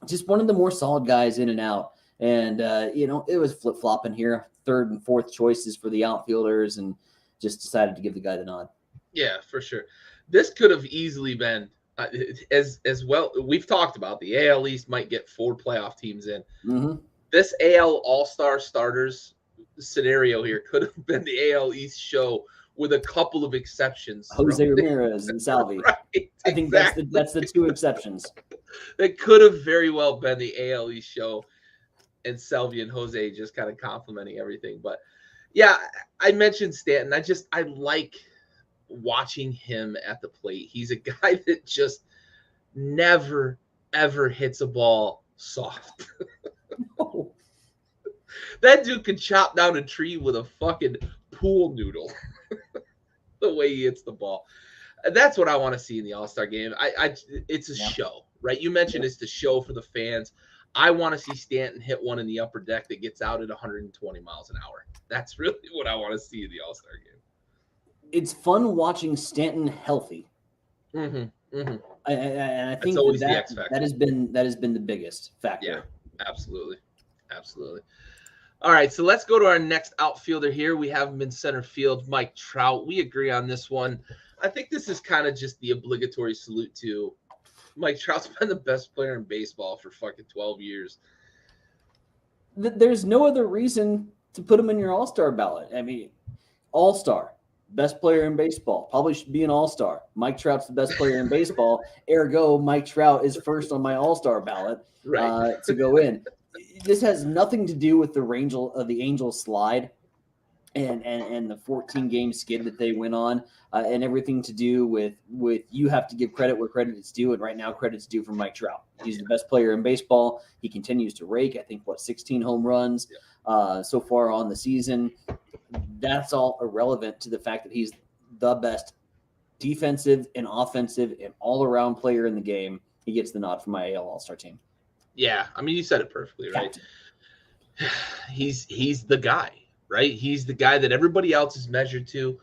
B: Just one of the more solid guys in and out. And it was flip flopping here, 3rd and 4th choices for the outfielders, and just decided to give the guy the nod.
A: Yeah, for sure. This could have easily been. As well, we've talked about the AL East might get 4 playoff teams in.
B: Mm-hmm.
A: This AL All-Star starters scenario here could have been the AL East show with a couple of exceptions.
B: Jose Ramirez and Salvi.
A: Right,
B: I think that's the 2 exceptions.
A: That could have very well been the AL East show, and Salvi and Jose just kind of complimenting everything. But yeah, I mentioned Stanton. I like watching him at the plate. He's a guy that just never ever hits a ball soft.
B: Oh.
A: That dude can chop down a tree with a fucking pool noodle. The way he hits the ball. That's what I want to see in the All-Star game. It's a show, right? You mentioned it's the show for the fans. I want to see Stanton hit one in the upper deck that gets out at 120 miles an hour. That's really what I want to see in the All-Star game.
B: It's fun watching Stanton healthy.
A: Mm-hmm. Mm-hmm.
B: And I think that has been the biggest factor.
A: Yeah, absolutely. All right, so let's go to our next outfielder here. We have him in center field, Mike Trout. We agree on this one. I think this is kind of just the obligatory salute to Mike Trout's been the best player in baseball for fucking 12 years.
B: There's no other reason to put him in your All-Star ballot. I mean, All-Star. Best player in baseball. Probably should be an all-star. Mike Trout's the best player in baseball. Ergo, Mike Trout is first on my all-star ballot to go in. This has nothing to do with the Angels slide and the 14-game skid that they went on, and everything to do with you have to give credit where credit is due, and right now credit's due from Mike Trout. He's the best player in baseball. He continues to rake, I think, 16 home runs so far on the season. That's all irrelevant to the fact that he's the best defensive and offensive and all-around player in the game. He gets the nod from my AL All-Star team.
A: Yeah, I mean, you said it perfectly, right? He's the guy, right? He's the guy that everybody else is measured to.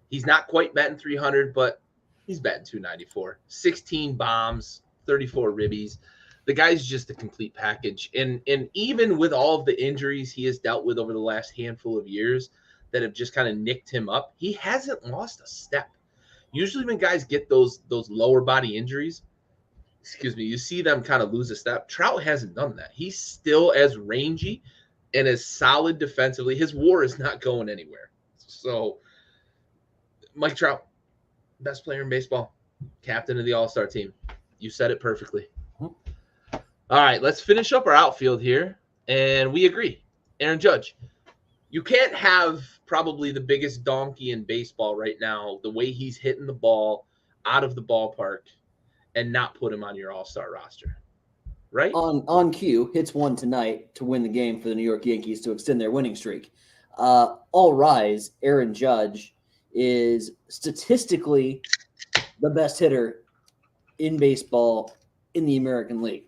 A: He's not quite batting 300, but he's batting 294. 16 bombs, 34 ribbies. The guy's just a complete package. And even with all of the injuries he has dealt with over the last handful of years that have just kind of nicked him up, he hasn't lost a step. Usually when guys get those lower body injuries, you see them kind of lose a step. Trout hasn't done that. He's still as rangy and as solid defensively. His WAR is not going anywhere. So Mike Trout, best player in baseball, captain of the All-Star team. You said it perfectly. All right, let's finish up our outfield here, and we agree. Aaron Judge, you can't have probably the biggest donkey in baseball right now, the way he's hitting the ball out of the ballpark, and not put him on your All-Star roster, right?
B: On cue, hits one tonight to win the game for the New York Yankees to extend their winning streak. All rise, Aaron Judge is statistically the best hitter in baseball in the American League.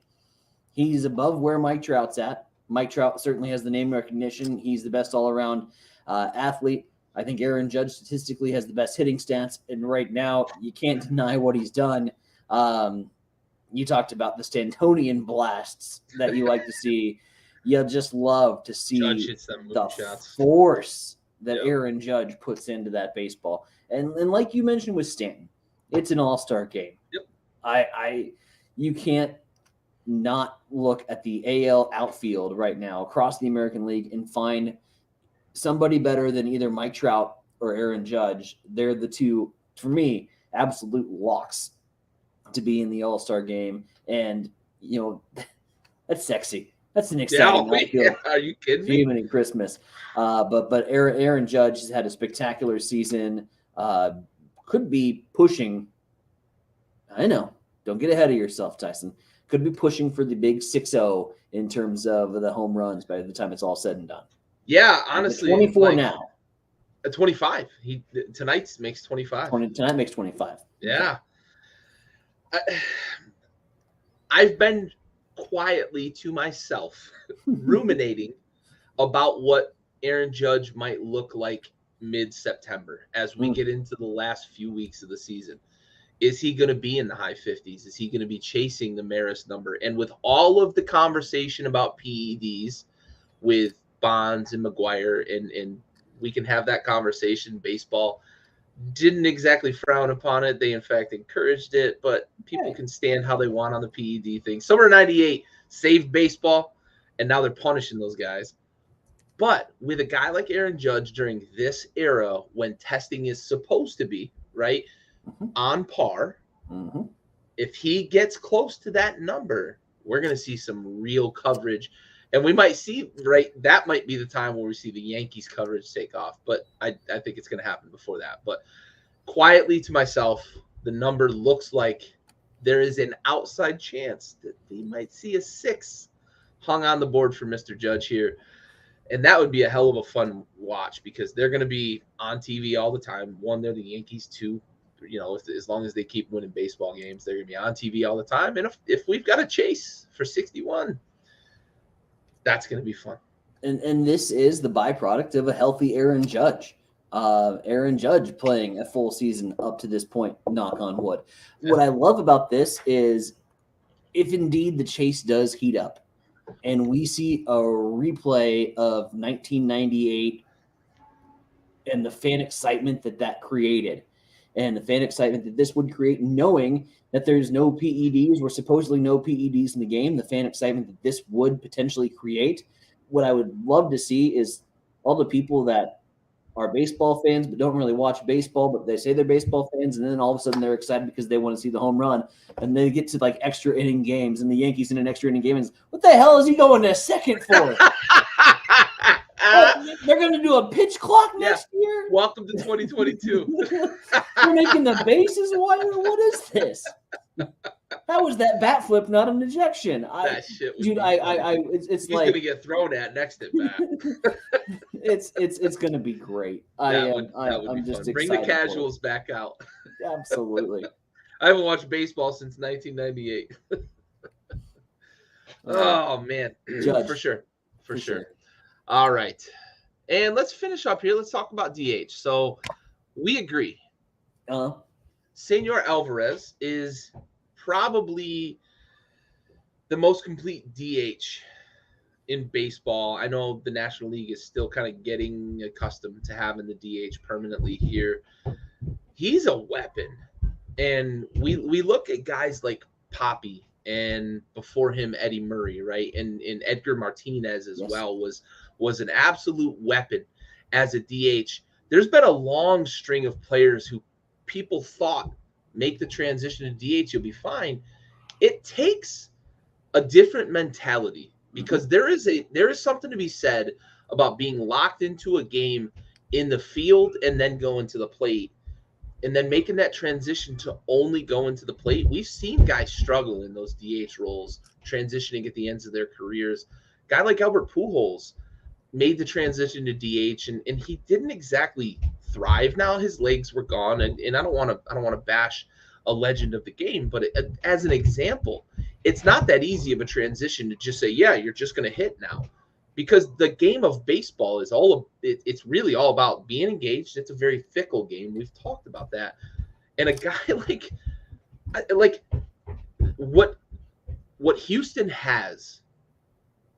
B: He's above where Mike Trout's at. Mike Trout certainly has the name recognition. He's the best all-around athlete. I think Aaron Judge statistically has the best hitting stats. And right now, you can't deny what he's done. You talked about the Stantonian blasts that you like to see. You just love to see the force that Aaron Judge puts into that baseball. And like you mentioned with Stanton, it's an all-star game.
A: Yep.
B: You can't not look at the AL outfield right now across the American League and find somebody better than either Mike Trout or Aaron Judge. They're the two, for me, absolute locks to be in the All-Star game. And, that's sexy. That's an exciting outfield.
A: Are you kidding me?
B: Even in Christmas. But Aaron Judge has had a spectacular season. Could be pushing. I know. Don't get ahead of yourself, Tyson. Could be pushing for the big 6-0 in terms of the home runs by the time it's all said and done.
A: Yeah, honestly.
B: 24 now.
A: 25. Tonight makes 25.
B: Tonight makes 25.
A: Yeah. I've been quietly to myself ruminating about what Aaron Judge might look like mid-September as we get into the last few weeks of the season. Is he going to be in the high 50s? Is he going to be chasing the Maris number? And with all of the conversation about PEDs with Bonds and McGuire, and we can have that conversation. Baseball didn't exactly frown upon it. They, in fact, encouraged it, but people can stand how they want on the PED thing. Summer 98 saved baseball, and now they're punishing those guys. But with a guy like Aaron Judge during this era when testing is supposed to be, right, on par, if he gets close to that number, we're going to see some real coverage. And we might see, right, that might be the time where we see the Yankees coverage take off. But I think it's going to happen before that. But quietly to myself, the number looks like there is an outside chance that we might see a 6 hung on the board for Mr. Judge here. And that would be a hell of a fun watch because they're going to be on TV all the time. One, they're the Yankees. Two, as long as they keep winning baseball games, they're going to be on TV all the time. And if we've got a chase for 61, that's going to be fun.
B: And this is the byproduct of a healthy Aaron Judge. Aaron Judge playing a full season up to this point, knock on wood. Yeah. What I love about this is if indeed the chase does heat up and we see a replay of 1998 and the fan excitement that created and the fan excitement that this would create, knowing that there's no PEDs, or supposedly no PEDs in the game, the fan excitement that this would potentially create. What I would love to see is all the people that are baseball fans but don't really watch baseball, but they say they're baseball fans, and then all of a sudden they're excited because they want to see the home run, and they get to like extra inning games, and the Yankees in an extra inning game, and what the hell is he going to second for? They're going to do a pitch clock next year?
A: Welcome to 2022.
B: They're making the bases wider? What is this? How was that bat flip not an ejection? It's
A: He's
B: like
A: going to get thrown at next at bat.
B: It's going to be great. I'm just excited.
A: Bring the casuals back out.
B: Absolutely.
A: I haven't watched baseball since 1998. Oh man,
B: Judge.
A: for sure. All right, and let's finish up here. Let's talk about DH. So we agree. Senor Alvarez is probably the most complete DH in baseball. I know the National League is still kind of getting accustomed to having the DH permanently here. He's a weapon. And we look at guys like Poppy and before him Eddie Murray, right? And Edgar Martinez as well was an absolute weapon as a DH. There's been a long string of players who people thought make the transition to DH, you'll be fine. It takes a different mentality because there is something to be said about being locked into a game in the field and then going to the plate and then making that transition to only go into the plate. We've seen guys struggle in those DH roles, transitioning at the ends of their careers. A guy like Albert Pujols made the transition to DH and he didn't exactly thrive. Now his legs were gone, and I don't want to bash a legend of the game, but as an example, it's not that easy of a transition to just say, yeah, you're just going to hit now, because the game of baseball is it's really all about being engaged. It's a very fickle game. We've talked about that. And a guy like what Houston has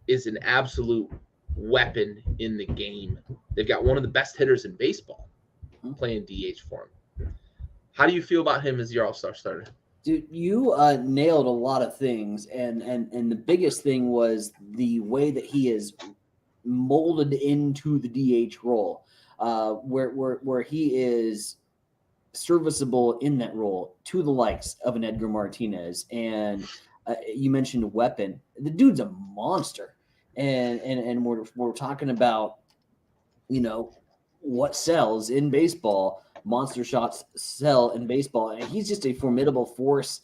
A: is an absolute weapon in the game. They've got one of the best hitters in baseball playing DH for him. How do you feel about him as your all-star starter?
B: Dude, you nailed a lot of things, and the biggest thing was the way that he is molded into the DH role, where he is serviceable in that role to the likes of an Edgar Martinez. And you mentioned weapon. The dude's a monster. And we're talking about, what sells in baseball. Monster shots sell in baseball. And he's just a formidable force,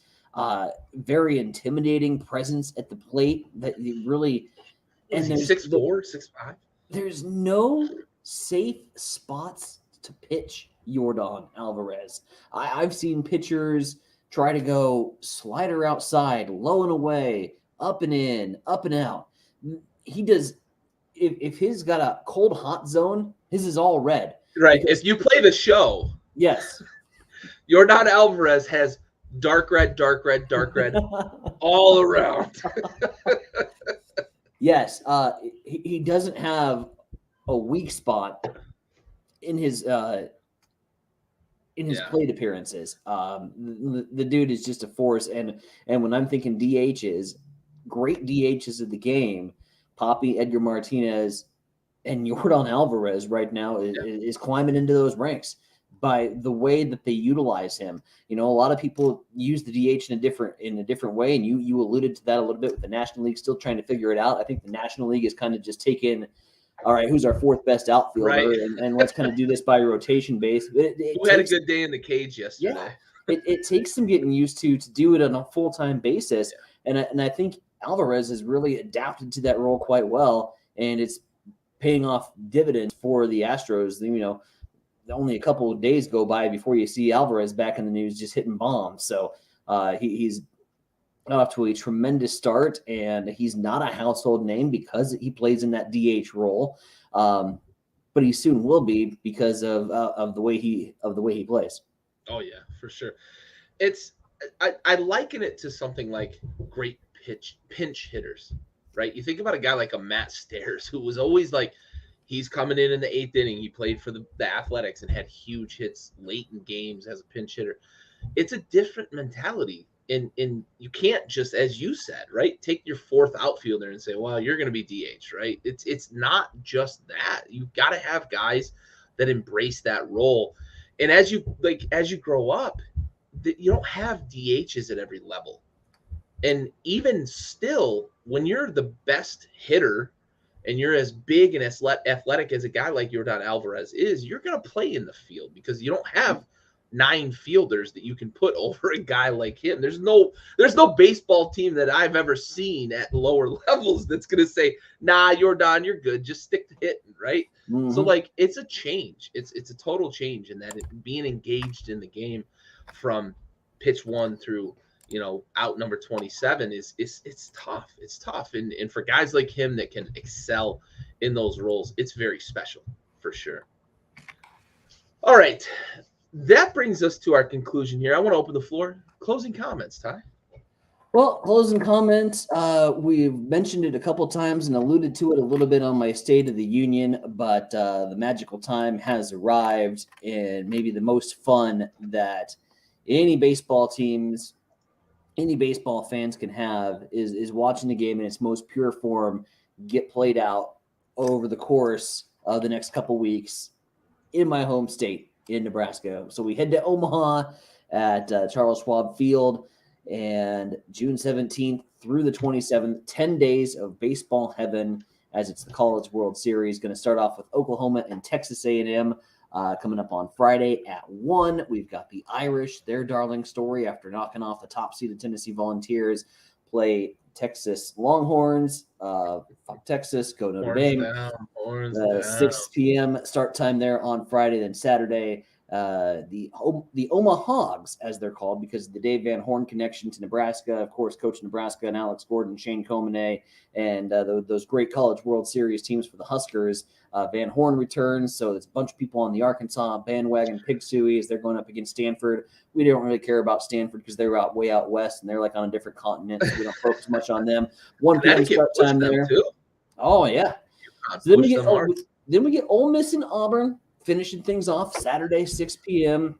B: very intimidating presence at the plate that you really –
A: and there's 6'4", 6'5".
B: There's no safe spots to pitch Yordan Alvarez. I've seen pitchers try to go slider outside, low and away, up and in, up and out. He does – if his got a cold hot zone, his is all red.
A: Right. If you play the show.
B: Yes.
A: Yordan Alvarez has dark red, all around.
B: Yes. He doesn't have a weak spot in his plate appearances. The dude is just a force. And when I'm thinking DHs, great DHs of the game, Poppy, Edgar Martinez, and Yordan Alvarez right now is climbing into those ranks by the way that they utilize him. A lot of people use the DH in a different way, and you alluded to that a little bit with the National League still trying to figure it out. I think the National League is kind of just taking, all right, who's our fourth best outfielder, right, and let's kind of do this by rotation base.
A: Who had a good day in the cage yesterday?
B: Yeah, it takes some getting used to do it on a full-time basis, and I think Alvarez has really adapted to that role quite well, and it's paying off dividends for the Astros. Only a couple of days go by before you see Alvarez back in the news just hitting bombs. So he's got off to a tremendous start, and he's not a household name because he plays in that DH role, but he soon will be because of the way he plays.
A: Oh yeah, for sure. I liken it to something like great pinch hitters, right? You think about a guy like a Matt Stairs, who was always like, he's coming in the 8th inning. He played for the Athletics and had huge hits late in games as a pinch hitter. It's a different mentality. And you can't just, as you said, right, take your fourth outfielder and say, well, you're going to be DH, right? It's not just that. You've got to have guys that embrace that role. And as you grow up, you don't have DHs at every level. And even still, when you're the best hitter and you're as big and as athletic as a guy like Yordan Alvarez is, you're going to play in the field because you don't have 9 fielders that you can put over a guy like him. There's no baseball team that I've ever seen at lower levels that's going to say, nah, Yordan, you're good. Just stick to hitting, right? Mm-hmm. So, it's a change. It's a total change in that being engaged in the game from pitch 1 through out number 27 it's tough. It's tough. And for guys like him that can excel in those roles, it's very special for sure. All right. That brings us to our conclusion here. I want to open the floor. Closing comments, Ty.
B: Well, closing comments. We've mentioned it a couple times and alluded to it a little bit on my State of the Union, but the magical time has arrived, and maybe the most fun that any baseball fans can have is watching the game in its most pure form get played out over the course of the next couple weeks in my home state in Nebraska. So we head to Omaha at Charles Schwab Field, and June 17th through the 27th, 10 days of baseball heaven as it's the College World Series. Going to start off with Oklahoma and Texas A&M. Coming up on Friday at 1, we've got the Irish, their darling story after knocking off the top-seeded Tennessee Volunteers, play Texas Longhorns. Fuck Texas, go Notre Dame. 6 p.m. start time there on Friday. Then Saturday, the Omaha Hogs, as they're called, because of the Dave Van Horn connection to Nebraska. Of course, Coach Nebraska and Alex Gordon, Shane Comine, and those great College World Series teams for the Huskers. Van Horn returns, so there's a bunch of people on the Arkansas bandwagon, Pig Sueys. They're going up against Stanford. We don't really care about Stanford because they're way out west, and they're on a different continent, so we don't focus much on them. 1 p.m. start time there. Too. Oh, yeah. So then we get Ole Miss and Auburn finishing things off Saturday, 6 p.m.,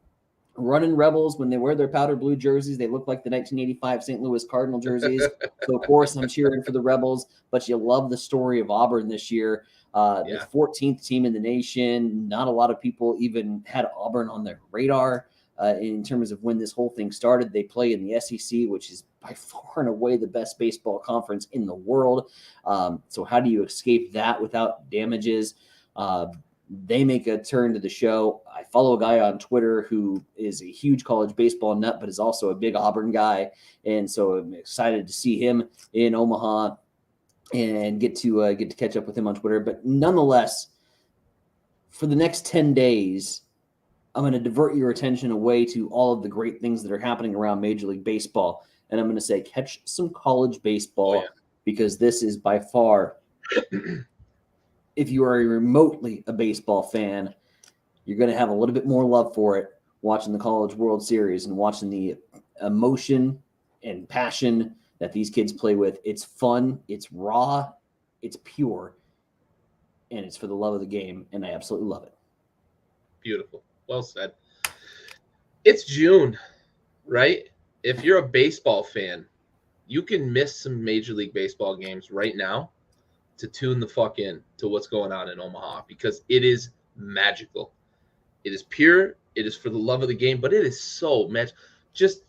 B: running Rebels. When they wear their powder blue jerseys, they look like the 1985 St. Louis Cardinal jerseys. So, of course, I'm cheering for the Rebels, but you love the story of Auburn this year. The 14th team in the nation. Not a lot of people even had Auburn on their radar. in terms of when this whole thing started. They play in the SEC, which is by far and away the best baseball conference in the world. So how do you escape that without damages? They make a turn to the show. I follow a guy on Twitter who is a huge college baseball nut, but is also a big Auburn guy. And so I'm excited to see him in Omaha and get to catch up with him on Twitter. But nonetheless, for the next 10 days, I'm going to divert your attention away to all of the great things that are happening around Major League Baseball. And I'm going to say, catch some college baseball, because this is by far, if you are remotely a baseball fan, you're going to have a little bit more love for it watching the College World Series and watching the emotion and passion that these kids play with. It's fun, it's raw, it's pure, and it's for the love of the game, and I absolutely love it.
A: Beautiful. Well said. It's June, right? If you're a baseball fan, you can miss some Major League Baseball games right now to tune the fuck in to what's going on in Omaha, because it is magical. It is pure. It is for the love of the game, but it is so magic. Just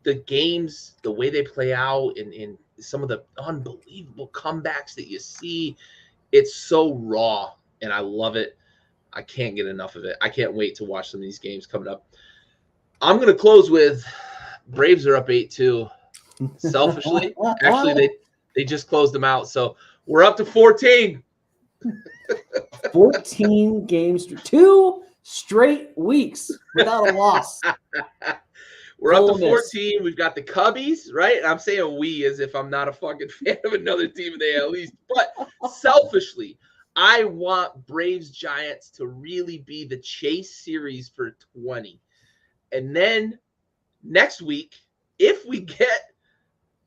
A: the games, the way they play out, and some of the unbelievable comebacks that you see. It's so raw, and I love it. I can't get enough of it. I can't wait to watch some of these games coming up. I'm going to close with Braves are up 8-2. Selfishly, actually, they just closed them out. So we're up to 14.
B: 14 games, 2 straight weeks without a loss.
A: We're up to 14. We've got the Cubbies, right? And I'm saying we as if I'm not a fucking fan of another team in the AL East. But selfishly, I want Braves Giants to really be the chase series for 20. And then next week, if we get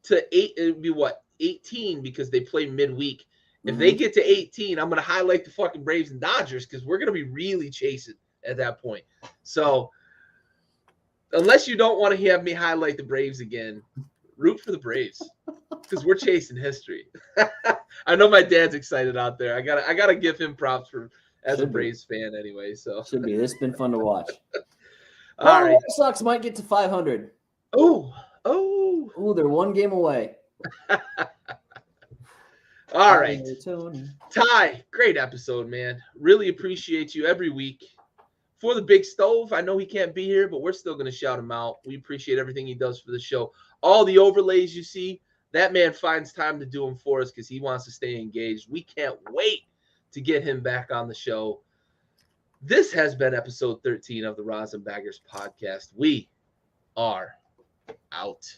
A: to 8, it would be what? 18, because they play midweek. If they get to 18, I'm going to highlight the fucking Braves and Dodgers, because we're going to be really chasing at that point. So unless you don't want to have me highlight the Braves again, root for the Braves, because we're chasing history. I know my dad's excited out there. I gotta give him props for as a Braves fan anyway. So
B: should be. This has been fun to watch.
A: All right,
B: Red Sox might get to 500.
A: Oh,
B: they're one game away.
A: All right, Ty, great episode, man. Really appreciate you every week. For the Big Stove, I know he can't be here, but we're still going to shout him out. We appreciate everything he does for the show. All the overlays you see, that man finds time to do them for us because he wants to stay engaged. We can't wait to get him back on the show. This has been episode 13 of the RosinBaggers podcast. We are out.